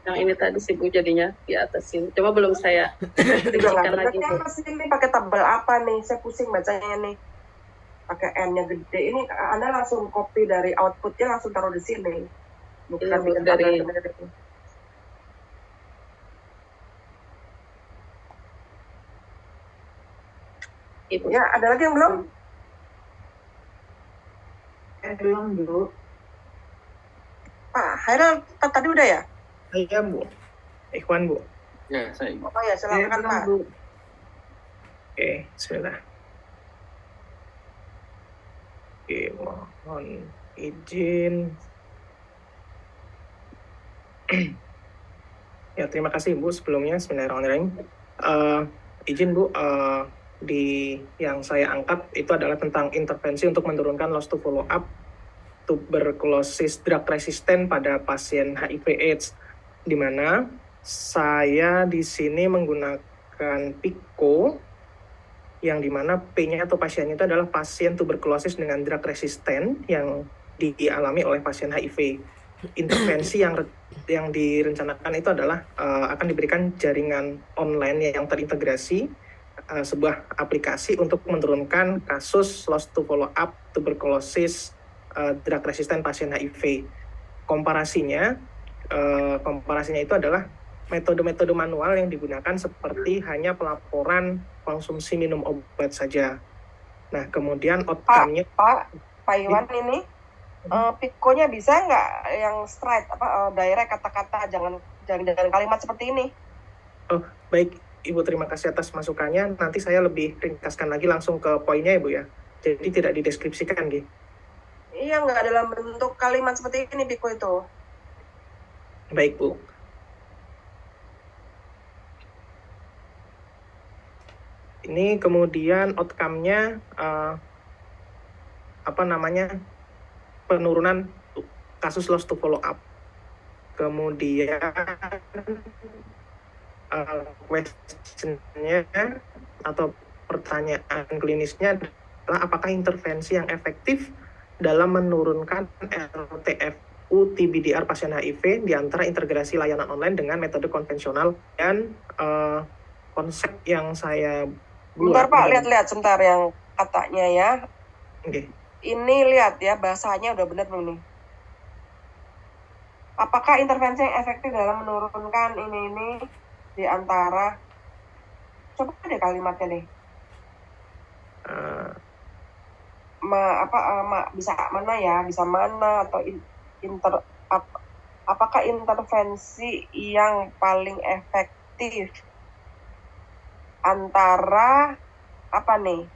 Yang ini tadi sih, Bu, jadinya di atas ini. Cuma belum saya rincikan lagi, Bu. Apa sih ini pakai tabel apa nih? Saya pusing bacanya nih. Pakai N-nya gede. Ini Anda langsung copy dari outputnya, langsung taruh di sini. Bukan Iya, Bu, bikin dari tabel sendiri. Ibu. Ya, ada lagi yang belum? Belum, Bu. Pak Hairil, tadi udah ya? Iya, Bu. Ikhwan, Bu. Ya, saya. Oh ya, silakan Pak. Bu. Oke, bismillah. Oke, mohon izin. Ya, terima kasih Bu sebelumnya. Bismillahirrahmanirrahim. Izin Bu, di yang saya angkat itu adalah tentang intervensi untuk menurunkan loss to follow up tuberculosis drug resistant pada pasien HIV/AIDS, di mana saya di sini menggunakan PICO, yang dimana P-nya atau pasiennya itu adalah pasien tuberkulosis dengan drug resistant yang dialami oleh pasien HIV. Intervensi yang direncanakan itu adalah akan diberikan jaringan online yang terintegrasi, sebuah aplikasi untuk menurunkan kasus loss to follow up tuberkulosis drug resistant pasien HIV. Komparasinya itu adalah metode-metode manual yang digunakan seperti hanya pelaporan konsumsi minum obat saja. Nah, kemudian outcome-nya... Pak Iwan ini, PICO-nya bisa nggak yang straight, direct kata-kata, jangan kalimat seperti ini. Oh, baik, Ibu, terima kasih atas masukannya. Nanti saya lebih ringkaskan lagi langsung ke poinnya, Ibu, ya. Jadi tidak dideskripsikan, gitu. Iya, nggak dalam bentuk kalimat seperti ini PICO itu. Baik, Bu. Ini kemudian outcome-nya penurunan kasus loss to follow up. Kemudian question-nya atau pertanyaan klinisnya adalah apakah intervensi yang efektif dalam menurunkan LTFU TBDR pasien HIV di antara integrasi layanan online dengan metode konvensional, dan konsep yang saya buat. Bentar Pak, lihat sebentar yang katanya ya. Oke. Ini lihat ya, bahasanya udah benar belum nih? Apakah intervensi yang efektif dalam menurunkan ini di antara, coba deh kalimatnya deh. Eh, Bisa mana ya? Bisa mana atau apakah intervensi yang paling efektif antara apa nih?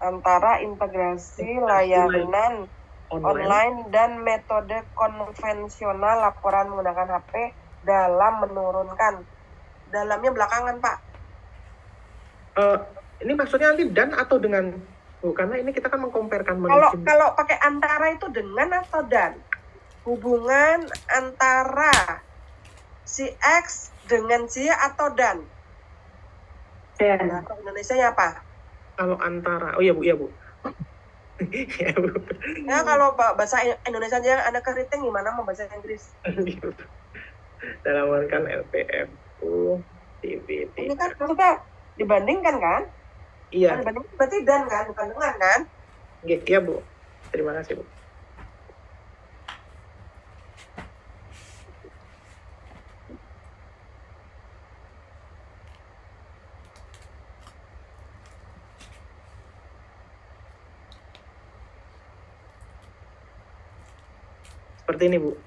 Antara integrasi layanan online dan metode konvensional laporan menggunakan HP dalam menurunkan. Dalamnya belakangan, Pak. ini maksudnya nanti dan atau dengan karena ini kita kan mengkomparkan kalau pakai antara itu dengan atau dan? Hubungan antara si X dengan si atau dan? Nah, Indonesia-nya apa? Kalau antara, oh iya Bu, ya Bu. Ya kalau bahasa Indonesia aja ada keriting, gimana mau bahasa Inggris? Dalam kan LPFU, TBT. Ini kan maksudnya dibandingkan kan? Iya. Dibandingkan berarti dan kan, bukan dengan kan? Iya Bu, terima kasih Bu. Seperti ini Bu.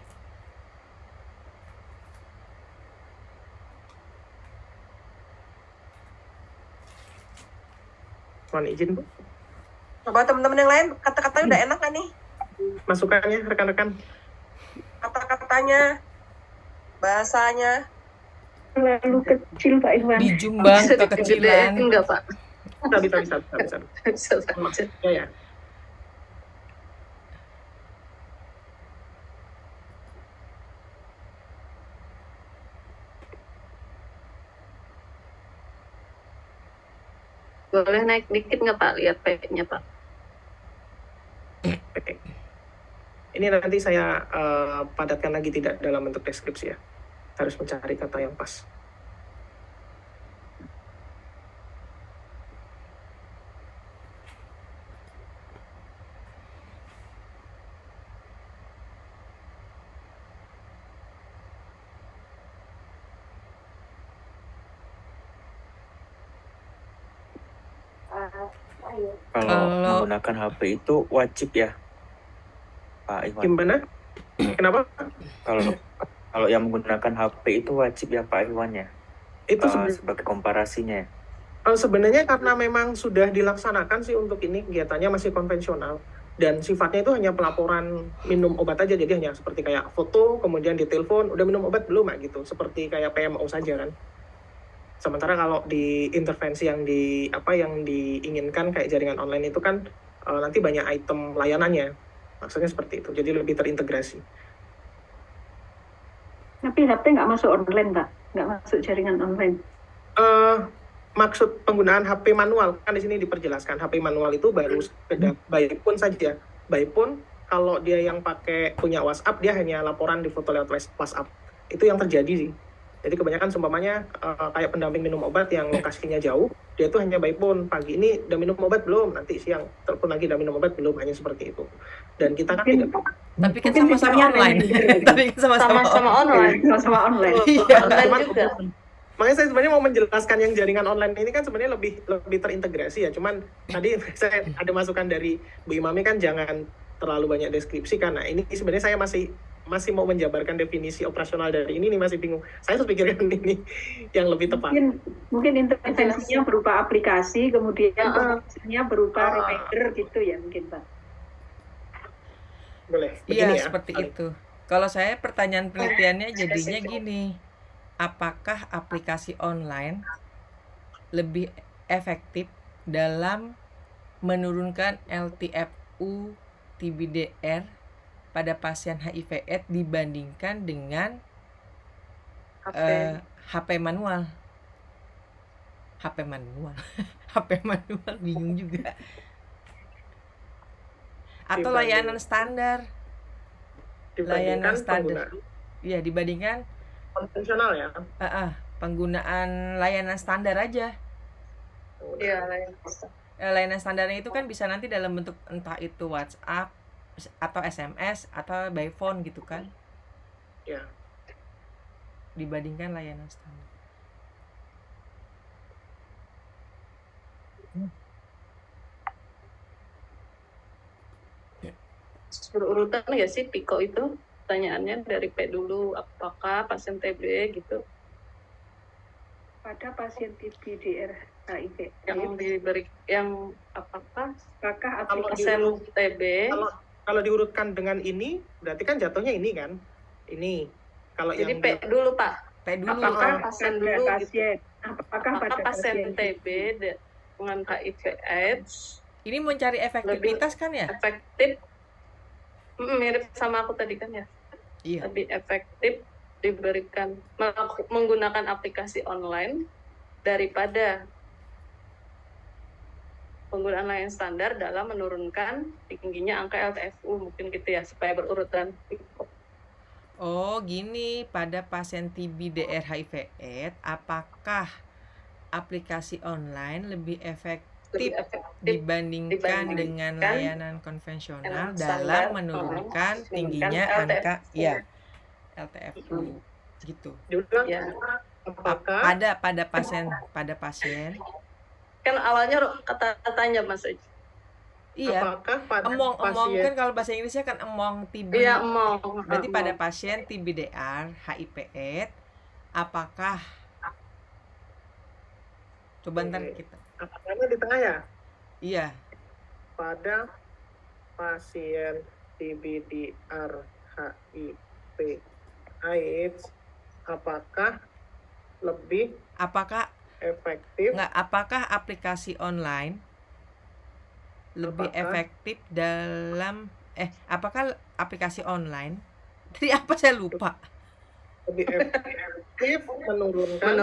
Mohon izin Bu. Coba teman-teman yang lain kata-katanya udah enak kan nih? Masukannya rekan-rekan. Kata-katanya, bahasanya. Terlalu kecil Pak Iwan. Di Jombang Bisa kekecilan. digedein nggak, Pak? Bisa. Ya. Boleh naik dikit nggak, Pak? Lihat P-nya, Pak. Oke. Ini nanti saya padatkan lagi, tidak dalam bentuk deskripsi ya. Harus mencari kata yang pas. Kalau menggunakan HP itu wajib ya, Pak Iwan? Gimana? Kenapa? Kalau yang menggunakan HP itu wajib ya Pak Iwan ya? Itu sebagai komparasinya. Sebenarnya karena memang sudah dilaksanakan sih untuk ini, kegiatannya masih konvensional dan sifatnya itu hanya pelaporan minum obat aja, jadi hanya seperti kayak foto kemudian ditelepon udah minum obat belum gitu, seperti kayak PMO saja kan. Sementara kalau di intervensi yang diinginkan kayak jaringan online itu kan nanti banyak item layanannya, maksudnya seperti itu, jadi lebih terintegrasi. Tapi HP nggak masuk online Pak, nggak masuk jaringan online. Maksud penggunaan HP manual kan di sini diperjelaskan, HP manual itu baru sekedar by phone saja. By phone kalau dia yang punya WhatsApp, dia hanya laporan di foto lewat WhatsApp. Itu yang terjadi sih. Jadi kebanyakan seumpamanya kayak pendamping minum obat yang lokasinya jauh, dia itu hanya by phone. Pagi ini udah minum obat belum? Nanti siang telepon lagi udah minum obat belum? Hanya seperti itu. Dan kita kan tidak. Tapi kan sama-sama online. Tapi kan Sama-sama online. Sama-sama online. Iya. Online juga. Makanya saya sebenarnya mau menjelaskan yang jaringan online ini kan sebenarnya lebih terintegrasi ya. Cuman tadi saya ada masukan dari Bu Imami kan jangan terlalu banyak deskripsi, karena ini sebenarnya saya masih mau menjabarkan definisi operasional dari ini masih bingung. Saya harus pikirkan ini yang lebih tepat. Mungkin intervensinya berupa aplikasi, kemudian intervensinya berupa reminder gitu ya mungkin Pak. Boleh. Iya, Ya, seperti itu. Kalau saya pertanyaan penelitiannya jadinya gini. Apakah aplikasi online lebih efektif dalam menurunkan LTFU TBDR pada pasien HIV/AIDS dibandingkan dengan HP manual? HP manual bingung juga. Atau layanan standar? Layanan standar. Iya, dibandingkan konvensional ya. Penggunaan layanan standar aja. Iya, Layanan standarnya itu kan bisa nanti dalam bentuk entah itu WhatsApp atau SMS atau by phone gitu kan. Ya. Dibandingkan layanan standar. Berurutan nggak sih PICO itu? Pertanyaannya dari P dulu, apakah pasien TB gitu Pada pasien TB DR HIV yang diberi, yang apakah apakah Kalau pasien diurut- TB kalau diurutkan dengan ini, berarti kan jatuhnya ini kan? Ini. Kalau jadi yang P dulu Pak, P dulu. apakah pasien pada dulu gitu, pasien apakah pada pasien pasien TB dengan HIV/AIDS Ini mencari efektivitas kan ya? efektif, mirip sama aku tadi kan ya, Iya. lebih efektif diberikan menggunakan aplikasi online daripada penggunaan layanan standar dalam menurunkan tingginya angka LTFU, mungkin gitu ya, supaya berurutan. Oh, gini, pada pasien TB DR HIV/AIDS, apakah aplikasi online lebih efektif Lebih efektif dibandingkan dengan layanan konvensional dalam menurunkan tingginya angka LTFU gitu. diulang, Ya. apakah Pada pasien Kan awalnya katanya Mas Uj. iya, apakah pada among pasien kan kalau bahasa Inggrisnya kan among TB. Iya, mau. Berarti pada pasien TB DR HIV/AIDS, apakah coba ntar Oke. kita. apakahnya di tengah ya? Iya, Pada pasien TB/DR HIV/AIDS, apakah lebih apakah efektif aplikasi online lebih Apakah? efektif dalam apakah aplikasi online tadi apa saya lupa lebih efektif menurunkan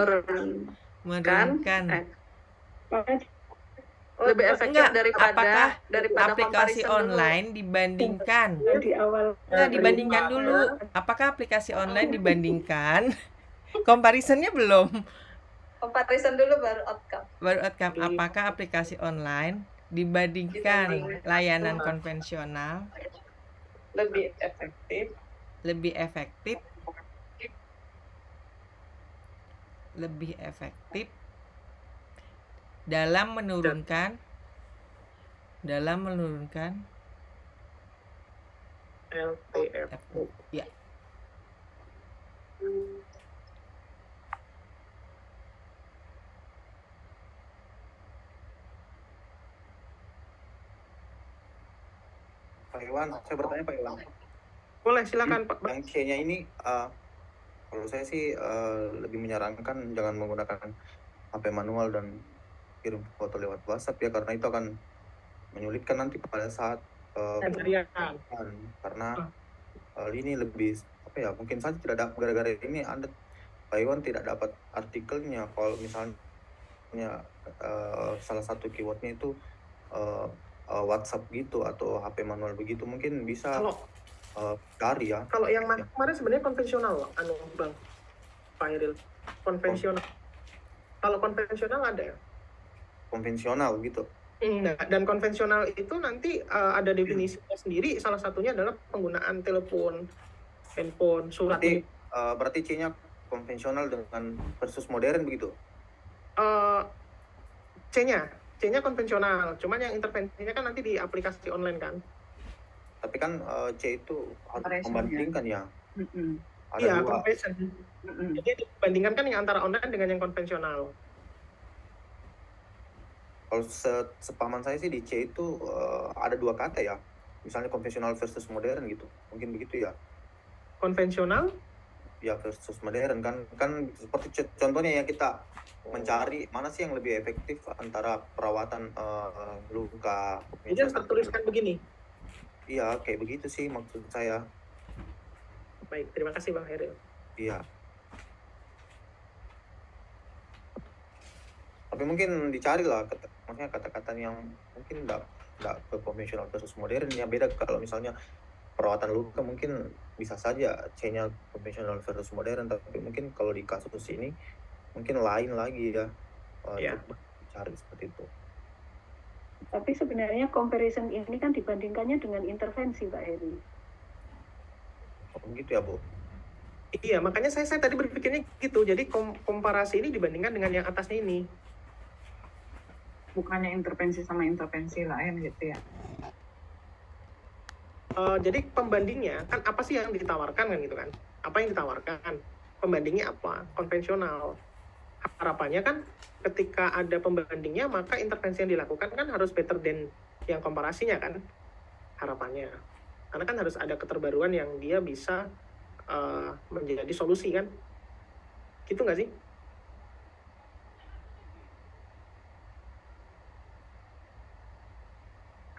menurunkan Lebih efektif Enggak, daripada aplikasi comparison dulu. online dibandingkan di awal dibandingkan dulu apakah aplikasi online dibandingkan comparisonnya belum Comparison dulu baru outcome. apakah aplikasi online dibandingkan layanan konvensional Lebih efektif lebih efektif dalam menurunkan LTFU. ya. Pak Iwan, saya bertanya Pak Iwan. Boleh, silakan Pak. Yang C-nya ini, kalau saya sih lebih menyarankan jangan menggunakan HP manual dan kirim foto lewat WhatsApp ya, karena itu akan menyulitkan nanti pada saat Pencarian. karena ini lebih apa ya, mungkin saja tidak ada gara-gara ini Anda Pak Iwan tidak dapat artikelnya. Kalau misalnya salah satu keywordnya itu WhatsApp gitu atau HP manual begitu, mungkin bisa Kalau cari ya. kalau yang kemarin sebenarnya konvensional, Bang Pak Iril. Konvensional. Kalau konvensional ada ya? Konvensional gitu. Nah, dan konvensional itu nanti ada definisinya sendiri. Salah satunya adalah penggunaan telepon, handphone, surat. Berarti C-nya konvensional dengan versus modern begitu. C-nya konvensional. Cuman yang intervensinya kan nanti di aplikasi online kan. Tapi kan C itu harus Comparison, membandingkan ya. Ada Iya, dua. comparison. Jadi dibandingkan kan yang antara online dengan yang konvensional. Kalau sepaman saya sih di C itu ada dua kata ya. Misalnya konvensional versus modern gitu. Mungkin begitu ya. Konvensional? Ya versus modern kan seperti contohnya ya, kita mencari mana sih yang lebih efektif antara perawatan luka. Jadi yang tertuliskan begini. Iya, kayak begitu sih maksud saya. Baik, terima kasih Bang Heril. Iya. Tapi mungkin dicari lah, maksudnya kata-kata yang mungkin enggak ke konvensional versus modern ya. Beda kalau misalnya perawatan luka mungkin bisa saja C-nya konvensional versus modern, tapi mungkin kalau di kasus ini mungkin lain lagi ya. Coba cari seperti itu. Tapi sebenarnya comparison ini kan dibandingkannya dengan intervensi, Pak Heri. Oh, begitu ya, Bu? Iya, makanya saya tadi berpikirnya gitu. Jadi komparasi ini dibandingkan dengan yang atasnya ini. bukannya intervensi sama intervensi lain gitu ya. Jadi pembandingnya kan apa sih yang ditawarkan kan gitu kan? Apa yang ditawarkan? Pembandingnya apa? Konvensional. Harapannya kan ketika ada pembandingnya maka intervensi yang dilakukan kan harus better than yang komparasinya kan? Harapannya. Karena kan harus ada keterbaruan yang dia bisa menjadi solusi kan? Gitu nggak sih?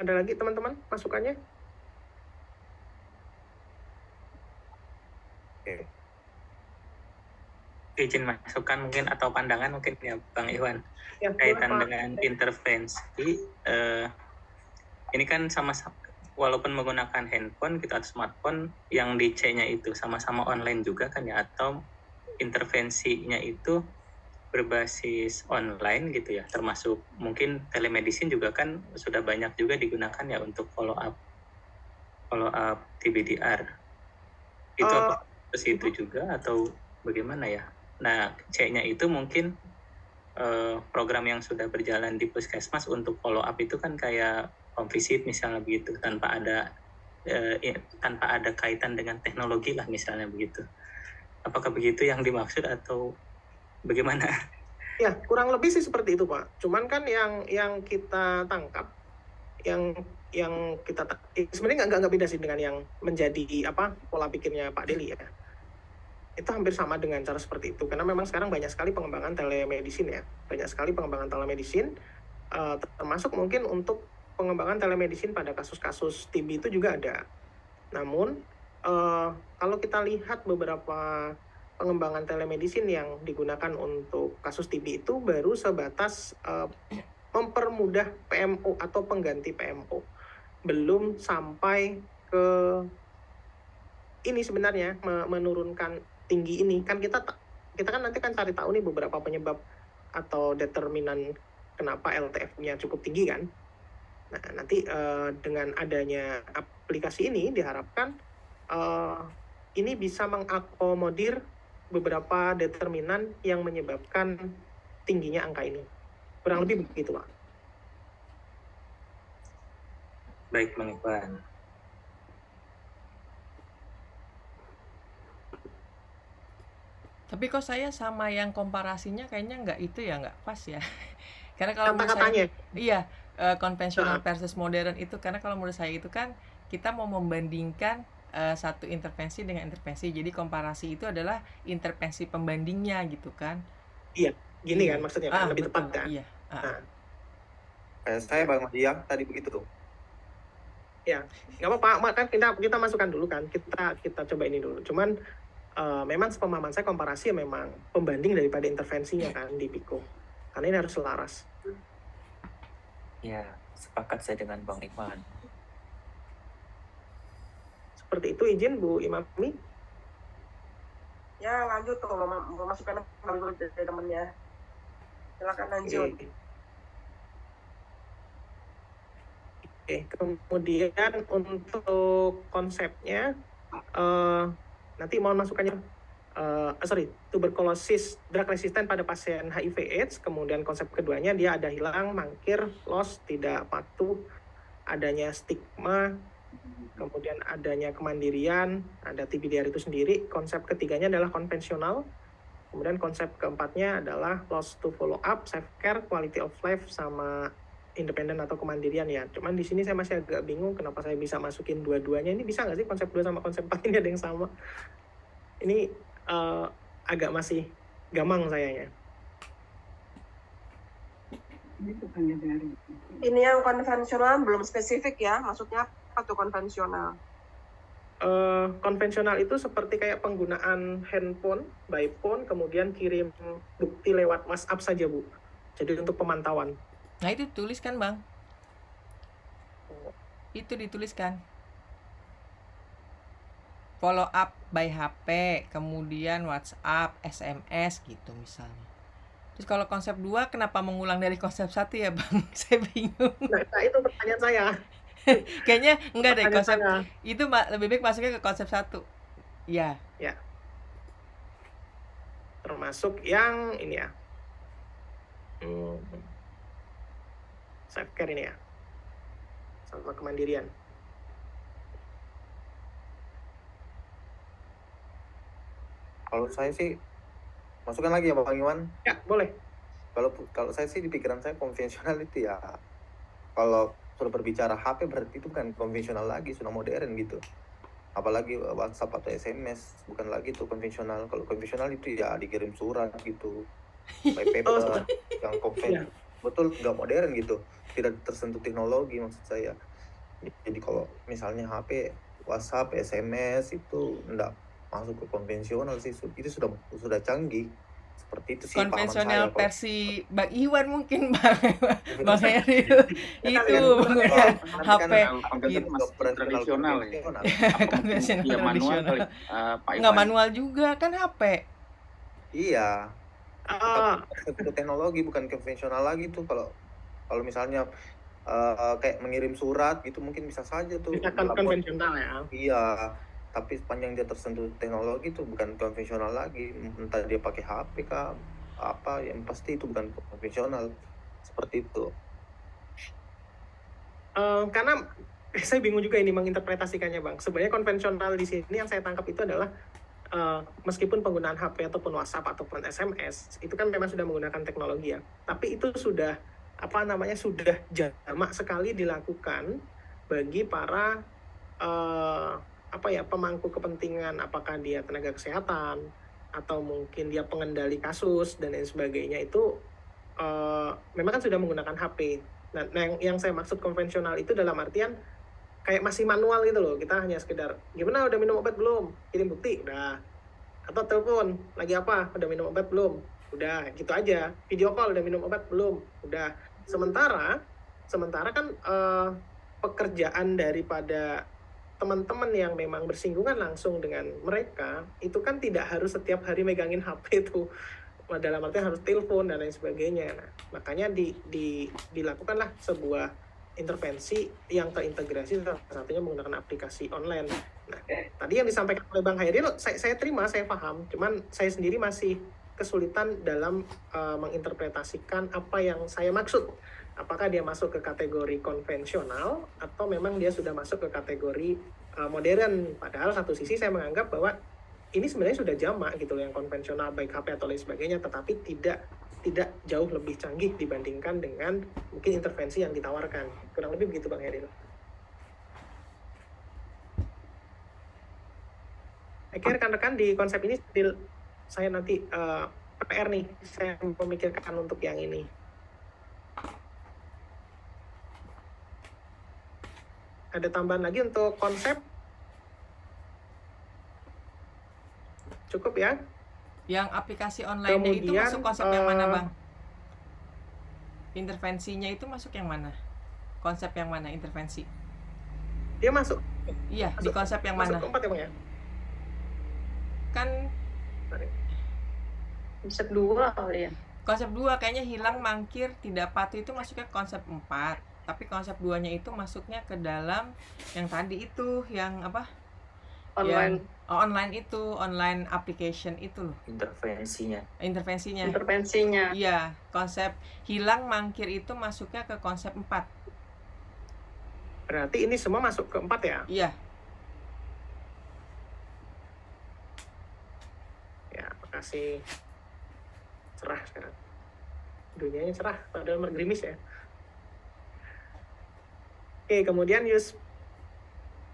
Ada lagi teman-teman masukannya? Oke. Izin masukan mungkin atau pandangan mungkin ya Bang Iwan Ya, kaitan boleh, Pak. dengan intervensi. Ini kan sama-sama walaupun menggunakan handphone gitu atau smartphone, yang di C-nya itu sama-sama online juga kan ya, atau intervensinya itu berbasis online gitu ya, termasuk mungkin telemedicine juga kan sudah banyak juga digunakan ya untuk follow up TBDR. Itu apa ke situ juga atau bagaimana ya? Nah, C-nya itu mungkin program yang sudah berjalan di puskesmas untuk follow up itu kan kayak home visit misalnya begitu, tanpa ada kaitan dengan teknologi lah misalnya begitu. Apakah begitu yang dimaksud atau bagaimana? Ya, kurang lebih sih seperti itu, Pak. Cuman kan yang kita tangkap, yang kita sebenarnya nggak beda sih dengan yang menjadi pola pikirnya Pak Deli ya. Itu hampir sama dengan cara seperti itu, karena memang sekarang banyak sekali pengembangan telemedicine ya, termasuk mungkin untuk pengembangan telemedicine pada kasus-kasus TB itu juga ada. Namun kalau kita lihat beberapa pengembangan telemedicine yang digunakan untuk kasus TB itu baru sebatas mempermudah PMO atau pengganti PMO, belum sampai ke ini sebenarnya menurunkan tinggi ini. Kan kita kan nanti kan cari tahu nih beberapa penyebab atau determinan kenapa LTF-nya cukup tinggi kan. Nah, nanti dengan adanya aplikasi ini diharapkan ini bisa mengakomodir beberapa determinan yang menyebabkan tingginya angka ini. Kurang lebih begitu, Pak. Baik, Bang Iwan. Tapi kok saya sama yang komparasinya kayaknya nggak pas ya. Karena kalau menurut Kata-katanya. saya, iya, konvensional versus modern itu, karena kalau menurut saya itu kan kita mau membandingkan satu intervensi dengan intervensi. Jadi komparasi itu adalah intervensi pembandingnya gitu kan. Iya, gini kan maksudnya kan, lebih tepat kan. Iya. Saya Bang Diam tadi begitu tuh. Ya, nggak apa-apa, kan kita masukkan dulu kan, kita coba ini dulu. Cuman memang sepemahaman saya komparasi ya memang pembanding daripada intervensinya kan di PICO, karena ini harus selaras. Ya, sepakat saya dengan Bang Iwan. Seperti itu, izin Bu Imami. Ya, lanjut tuh, mau masukkan dulu dari temennya. Silakan lanjut. Oke, kemudian untuk konsepnya, nanti mohon masukannya. Tuberkulosis drug resistant pada pasien HIV/AIDS. Kemudian konsep keduanya dia ada hilang, mangkir, loss, tidak patuh, adanya stigma, kemudian adanya kemandirian, ada TBDR itu sendiri. Konsep ketiganya adalah konvensional. Kemudian konsep keempatnya adalah loss to follow up, self care, quality of life, sama independen atau kemandirian ya. Cuman di sini saya masih agak bingung kenapa saya bisa masukin dua-duanya. Ini bisa nggak sih konsep 2 sama konsep 4 ini ada yang sama? Ini agak masih gamang sayanya. Ini yang konvensional belum spesifik ya, maksudnya apa tuh konvensional? Konvensional itu seperti kayak penggunaan handphone, by phone, kemudian kirim bukti lewat WhatsApp saja, Bu. Jadi untuk pemantauan. Nah, itu dituliskan, Bang. Itu dituliskan. Follow up by HP, kemudian WhatsApp, SMS gitu misalnya. Terus kalau konsep 2 kenapa mengulang dari konsep 1 ya, Bang? Saya bingung. Nah, itu pertanyaan saya. Kayaknya enggak deh, konsep saya. itu lebih baik masuknya ke konsep 1. Iya. Ya. Termasuk yang ini ya. self-care ini ya, sama kemandirian. Kalau saya sih, masukkan lagi ya Bang Iwan. Ya, boleh. Kalau saya sih di pikiran saya konvensional itu ya, kalau sudah berbicara HP berarti itu bukan konvensional lagi, sudah modern gitu. Apalagi WhatsApp atau SMS, bukan lagi itu konvensional. Kalau konvensional itu ya dikirim surat gitu, by paper, yang konvensional. Betul, nggak modern gitu, tidak tersentuh teknologi maksud saya. Jadi kalau misalnya HP, WhatsApp, SMS itu enggak masuk ke konvensional sih, itu sudah canggih. Seperti itu sih konvensional pahaman saya, versi Bang Iwan mungkin Bang Heri itu menggunakan HP tradisional ya. konvensional Ya manual tradisional. kali, Pak Nggak Iwan. manual juga kan HP. Iya. Itu teknologi bukan konvensional lagi tuh. Kalau misalnya kayak mengirim surat gitu mungkin bisa saja tuh. Bisa kan konvensional ya. Iya. Tapi sepanjang dia tersentuh teknologi itu bukan konvensional lagi. Entah dia pakai HP kah apa, yang pasti itu bukan konvensional. Seperti itu. Karena saya bingung juga ini menginterpretasikannya Bang. Sebenarnya konvensional di sini yang saya tangkap itu adalah meskipun penggunaan HP ataupun WhatsApp ataupun SMS itu kan memang sudah menggunakan teknologi ya. Tapi itu sudah sudah jamak sekali dilakukan bagi para pemangku kepentingan, apakah dia tenaga kesehatan atau mungkin dia pengendali kasus dan lain sebagainya, itu memang kan sudah menggunakan HP. Nah, yang saya maksud konvensional itu dalam artian kayak masih manual gitu loh. Kita hanya sekedar gimana, udah minum obat belum, kirim bukti, udah. Atau telepon, lagi apa, udah minum obat belum, udah, gitu aja. Video call, udah minum obat belum, udah. Sementara kan pekerjaan daripada teman-teman yang memang bersinggungan langsung dengan mereka itu kan tidak harus setiap hari megangin HP itu, dalam artian harus telepon dan lain sebagainya. Nah, makanya dilakukanlah sebuah intervensi yang terintegrasi, salah satunya menggunakan aplikasi online. Nah, tadi yang disampaikan oleh Bang Hairil saya terima, saya paham, cuman saya sendiri masih kesulitan dalam menginterpretasikan apa yang saya maksud. Apakah dia masuk ke kategori konvensional atau memang dia sudah masuk ke kategori modern. Padahal satu sisi saya menganggap bahwa ini sebenarnya sudah jamak gitu loh, yang konvensional baik HP atau lain sebagainya, tetapi tidak jauh lebih canggih dibandingkan dengan mungkin intervensi yang ditawarkan. Kurang lebih begitu Bang Heril. Oke, rekan-rekan, di konsep ini saya nanti PR nih, saya memikirkan untuk yang ini. Ada tambahan lagi untuk konsep? Cukup ya? Yang aplikasi online itu masuk konsep yang mana Bang? Intervensinya itu masuk yang mana? Konsep yang mana intervensi? Dia masuk. Iya, di konsep yang mana? Masuk keempat ya Bang ya? Kan konsep 2 kali ya. Konsep 2 kayaknya hilang, mangkir, tidak patuh itu masuknya konsep 4. Tapi konsep 2-nya itu masuknya ke dalam yang tadi itu, yang apa? Online. Online itu, online application itu loh. Intervensinya. Iya, konsep hilang, mangkir itu masuknya ke konsep 4. Berarti ini semua masuk ke 4 ya? Iya. Ya, makasih. Cerah sekarang. Dunianya cerah, padahal gerimis ya. Oke, kemudian use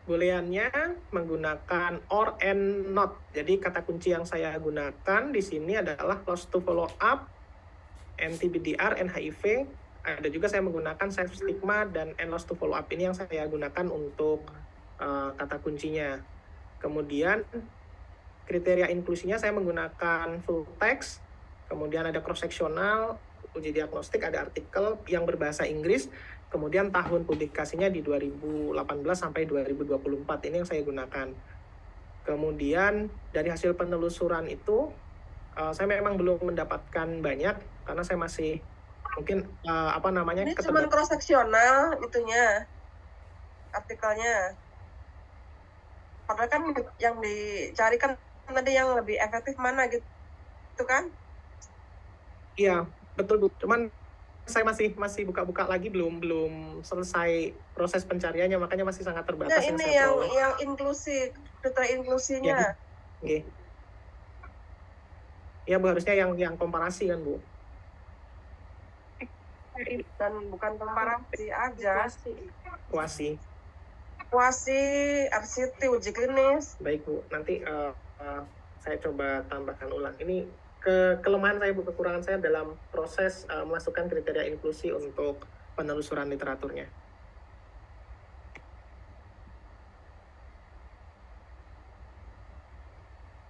booleannya menggunakan or and not. Jadi kata kunci yang saya gunakan di sini adalah loss to follow up, NTBDR, NHIV. Ada juga saya menggunakan self stigma dan loss to follow up. Ini yang saya gunakan untuk kata kuncinya. Kemudian kriteria inklusinya saya menggunakan full text. Kemudian ada cross sectional, uji diagnostik, ada artikel yang berbahasa Inggris. Kemudian tahun publikasinya di 2018 sampai 2024, ini yang saya gunakan. Kemudian dari hasil penelusuran itu, saya memang belum mendapatkan banyak, karena saya masih mungkin, ini cuma cross-sectional itunya, artikelnya. Padahal kan yang dicari kan tadi yang lebih efektif mana gitu kan? Iya, betul Bu. Cuman saya masih buka-buka lagi, belum selesai proses pencariannya, makanya masih sangat Nah, terbatas yang ini saya peroleh. yang inklusi, kriteria inklusinya. Oke. Ya Bu, harusnya yang komparasi kan Bu. Dan bukan komparasi aja. Kuasi. Kuasi, RCT, uji klinis. Baik Bu, nanti saya coba tambahkan ulang. Ini kelemahan saya Bu, kekurangan saya dalam proses memasukkan kriteria inklusi untuk penelusuran literaturnya.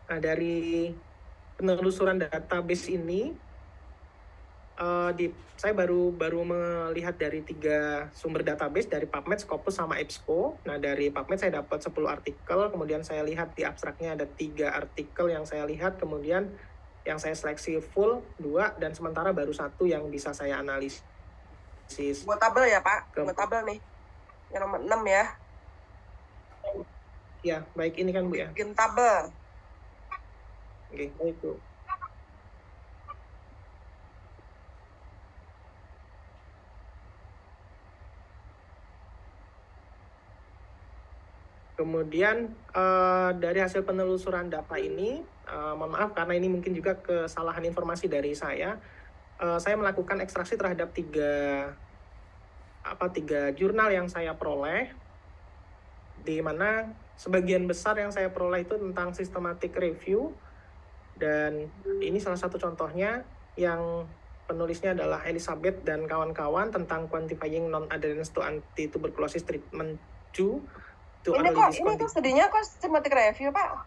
Nah, dari penelusuran database ini, saya baru melihat dari 3 sumber database, dari PubMed, Scopus, sama EBSCO. Nah, dari PubMed saya dapat 10 artikel, kemudian saya lihat di abstraknya ada 3 artikel yang saya lihat, kemudian yang saya seleksi full 2, dan sementara baru 1 yang bisa saya analisis. Buat tabel ya Pak, buat tabel nih. Yang nomor 6 ya. Ya, baik, ini kan Bu ya. Bikin tabel. Oke, baik Bu. Kemudian dari hasil penelusuran data ini, mohon maaf karena ini mungkin juga kesalahan informasi dari saya melakukan ekstraksi terhadap 3 jurnal yang saya peroleh, di mana sebagian besar yang saya peroleh itu tentang systematic review, dan ini salah satu contohnya yang penulisnya adalah Elizabeth dan kawan-kawan tentang quantifying non-adherence to anti-tuberculosis treatment 2. Ini kok sedihnya kok systematic review Pak?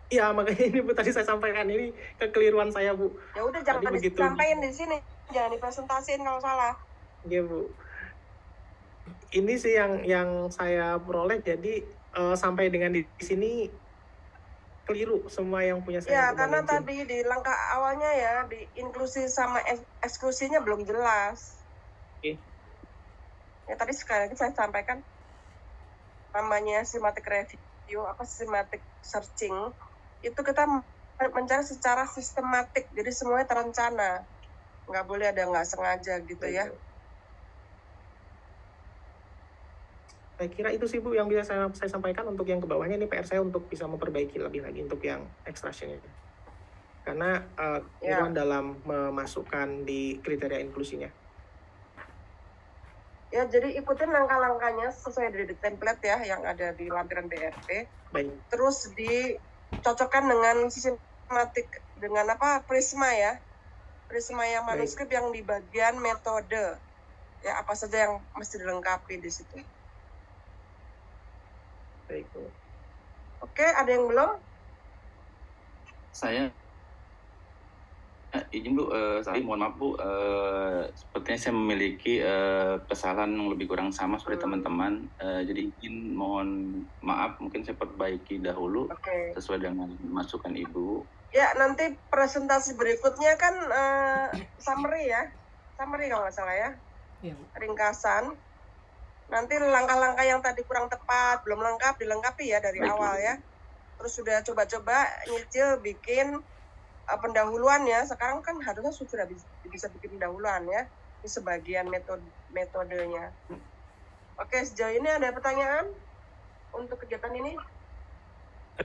Iya, makanya ini Bu tadi saya sampaikan, ini kekeliruan saya Bu. Ya udah jangan disampaikan di sini, jangan dipresentasiin kalau salah. Iya Bu. Ini sih yang saya peroleh, jadi sampai dengan di sini keliru semua yang punya saya. Ya, karena tadi di langkah awalnya ya, di inklusi sama eksklusinya belum jelas. Oke. Ya tadi sekali lagi saya sampaikan, namanya systematic review, systematic searching, itu kita mencari secara sistematik, jadi semuanya terencana, nggak boleh ada nggak sengaja gitu ya. Saya kira itu sih Bu yang bisa saya sampaikan. Untuk yang ke bawahnya ini PR saya untuk bisa memperbaiki lebih lagi untuk yang extraction ini, karena keliruan dalam memasukkan di kriteria inklusinya. Ya, jadi ikutin langkah-langkahnya sesuai dari template ya yang ada di lampiran BRP. Baik. Terus dicocokkan dengan sistematik, dengan Prisma ya. Prisma yang manuskrip yang di bagian metode. Ya, apa saja yang mesti dilengkapi di situ. Baik, Bu. Oke, ada yang belum? Saya izin Bu, saya mohon maaf Bu, sepertinya saya memiliki kesalahan yang lebih kurang sama seperti teman-teman, jadi izin mohon maaf, mungkin saya perbaiki dahulu sesuai dengan masukan Ibu. Ya, nanti presentasi berikutnya kan summary ya, summary kalau nggak salah ya, ringkasan. Nanti langkah-langkah yang tadi kurang tepat, belum lengkap, dilengkapi ya dari awal ya. Terus sudah coba-coba nyicil bikin pendahuluan ya, sekarang kan harusnya sudah bisa bikin pendahuluan ya, ini sebagian metodenya. Oke, sejauh ini ada pertanyaan untuk kegiatan ini?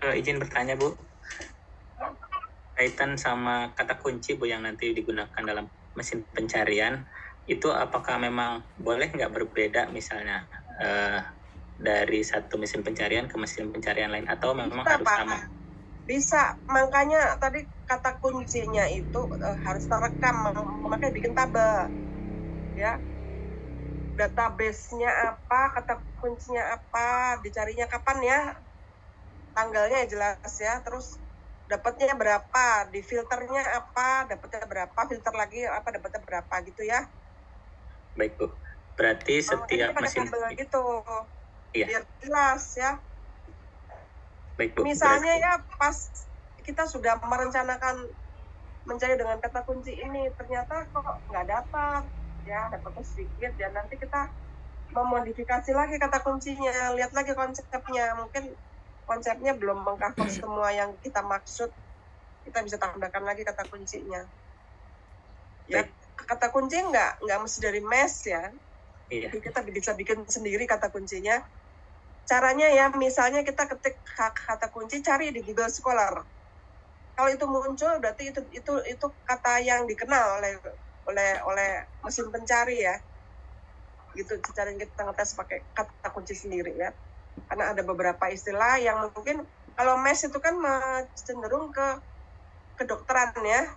Izin bertanya Bu, kaitan sama kata kunci Bu yang nanti digunakan dalam mesin pencarian, itu apakah memang boleh nggak berbeda misalnya dari satu mesin pencarian ke mesin pencarian lain, atau memang harus sama? Bisa, makanya tadi kata kuncinya itu harus terekam, makanya bikin tabel ya, database-nya apa, kata kuncinya apa, dicarinya kapan ya, tanggalnya jelas ya, terus dapatnya berapa, di filternya apa, dapatnya berapa, filter lagi apa, dapatnya berapa gitu ya. Baik Bu, berarti setiap mesin gitu, biar jelas ya. Baik, Bu. Misalnya ya pas kita sudah merencanakan mencari dengan kata kunci ini, ternyata kok nggak dapat ya, dapatnya sedikit ya, nanti kita memodifikasi lagi kata kuncinya, lihat lagi konsepnya, mungkin konsepnya belum mengcover semua yang kita maksud, kita bisa tambahkan lagi kata kuncinya ya. kata kunci nggak mesti dari mes ya. Iya. Jadi kita bisa bikin sendiri kata kuncinya. Caranya ya, misalnya kita ketik kata kunci, cari di Google Scholar. Kalau itu muncul, berarti itu kata yang dikenal oleh mesin pencari ya. Gitu, cara kita ngetes pakai kata kunci sendiri ya. Karena ada beberapa istilah yang mungkin kalau mes itu kan cenderung ke kedokteran ya.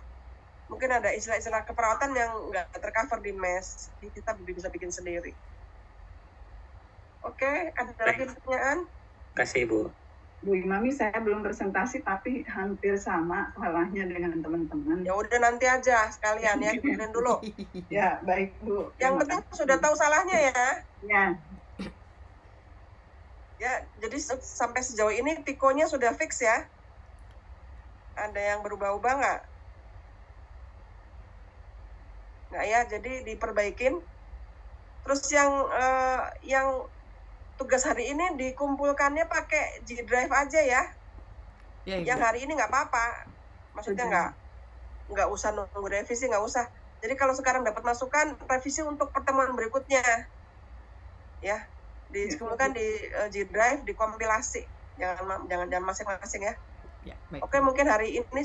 Mungkin ada istilah-istilah keperawatan yang nggak tercover di mes. Jadi kita bisa bikin sendiri. Oke, ada lagi pertanyaan? Terima kasih, Bu. Bu Imami, saya belum presentasi tapi hampir sama salahnya dengan teman-teman. Ya udah nanti aja sekalian ya, dengerin dulu. Ya, baik Bu. Yang penting sudah tahu salahnya ya. Ya. Ya, jadi sampai sejauh ini Pico-nya sudah fix ya? Ada yang berubah-ubah nggak? Nggak ya, jadi diperbaikin. Terus yang tugas hari ini dikumpulkannya pakai G Drive aja ya. Ya, Ibu. Yang hari ini nggak apa-apa. Maksudnya nggak usah nunggu revisi, nggak usah. Jadi kalau sekarang dapat masukan, revisi untuk pertemuan berikutnya. Ya, dikumpulkan di G Drive, dikompilasi. Jangan masing-masing ya. Ya, baik. Oke, mungkin hari ini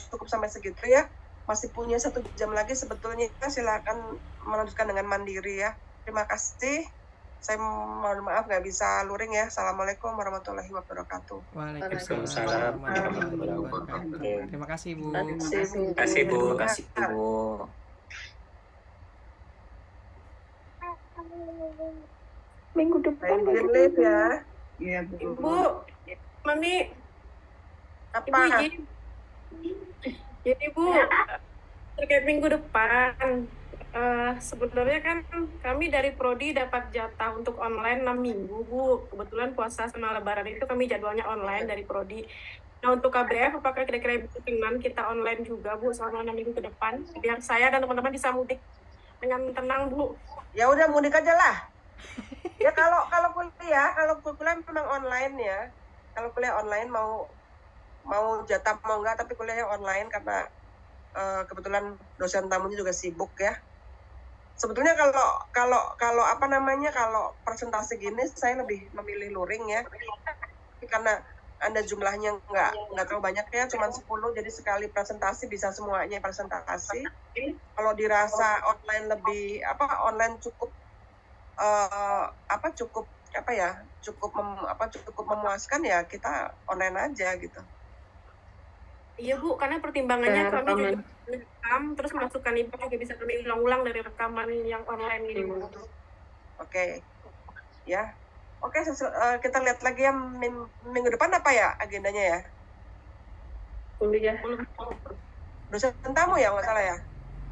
cukup sampai segitu ya. Masih punya 1 jam lagi sebetulnya, silakan melanjutkan dengan mandiri ya. Terima kasih. Saya mohon maaf nggak bisa luring ya. Assalamualaikum warahmatullahi wabarakatuh. Waalaikumsalam warahmatullahi wabarakatuh. Terima kasih, Bu. Terima kasih, Bu. Terima kasih, Bu. Minggu depan live ya. Iya, Bu. Ibu, Mami, Apa? Ibu izin. Jadi Bu, terkait minggu depan, sebenarnya kan kami dari Prodi dapat jatah untuk online 6 minggu, Bu. Kebetulan puasa sama lebaran itu kami jadwalnya online dari Prodi. Nah, untuk KBF, apakah kira-kira Ibu berkenan kita online juga, Bu, selama 6 minggu ke depan? Biar saya dan teman-teman bisa mudik dengan tenang, Bu. Ya udah mudik aja lah. Ya kalau kuliah memang online ya. Kalau kuliah online mau jatah mau enggak, tapi kuliahnya online karena kebetulan dosen tamunya juga sibuk ya. Sebetulnya kalau apa namanya, kalau presentasi gini saya lebih memilih luring ya. Karena Anda jumlahnya nggak terlalu banyak ya, cuma 10, jadi sekali presentasi bisa semuanya presentasi. Kalau dirasa online online cukup cukup memuaskan ya, kita online aja gitu. Iya Bu, karena pertimbangannya kami juga rekam, terus masukkan Ibu juga bisa kami ulang-ulang dari rekaman yang online ini Bu. Oke. Ya. Oke, kita lihat lagi ya minggu depan apa ya agendanya ya? Kuliah. Dosen tamu ya nggak salah ya?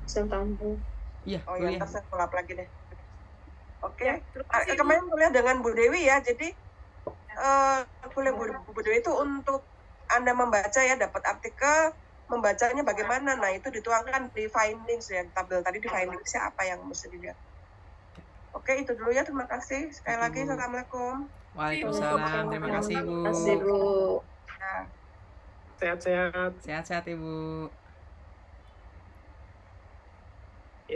Dosen tamu. Iya, Oh ya, ntar saya kolab lagi deh. Oke. Ya, Kemarin kuliah dengan Bu Dewi ya, jadi kuliah Bu Dewi itu untuk Anda membaca ya, dapat artikel, membacanya bagaimana. Nah, itu dituangkan di findings ya, tabel tadi di findingsnya apa yang mesti dilihat. Oke, itu dulu ya, terima kasih. Sekali lagi, Assalamualaikum. Waalaikumsalam. Terima kasih, Bu. Terima kasih, Bu. Ya. Sehat-sehat. Sehat-sehat, Ibu.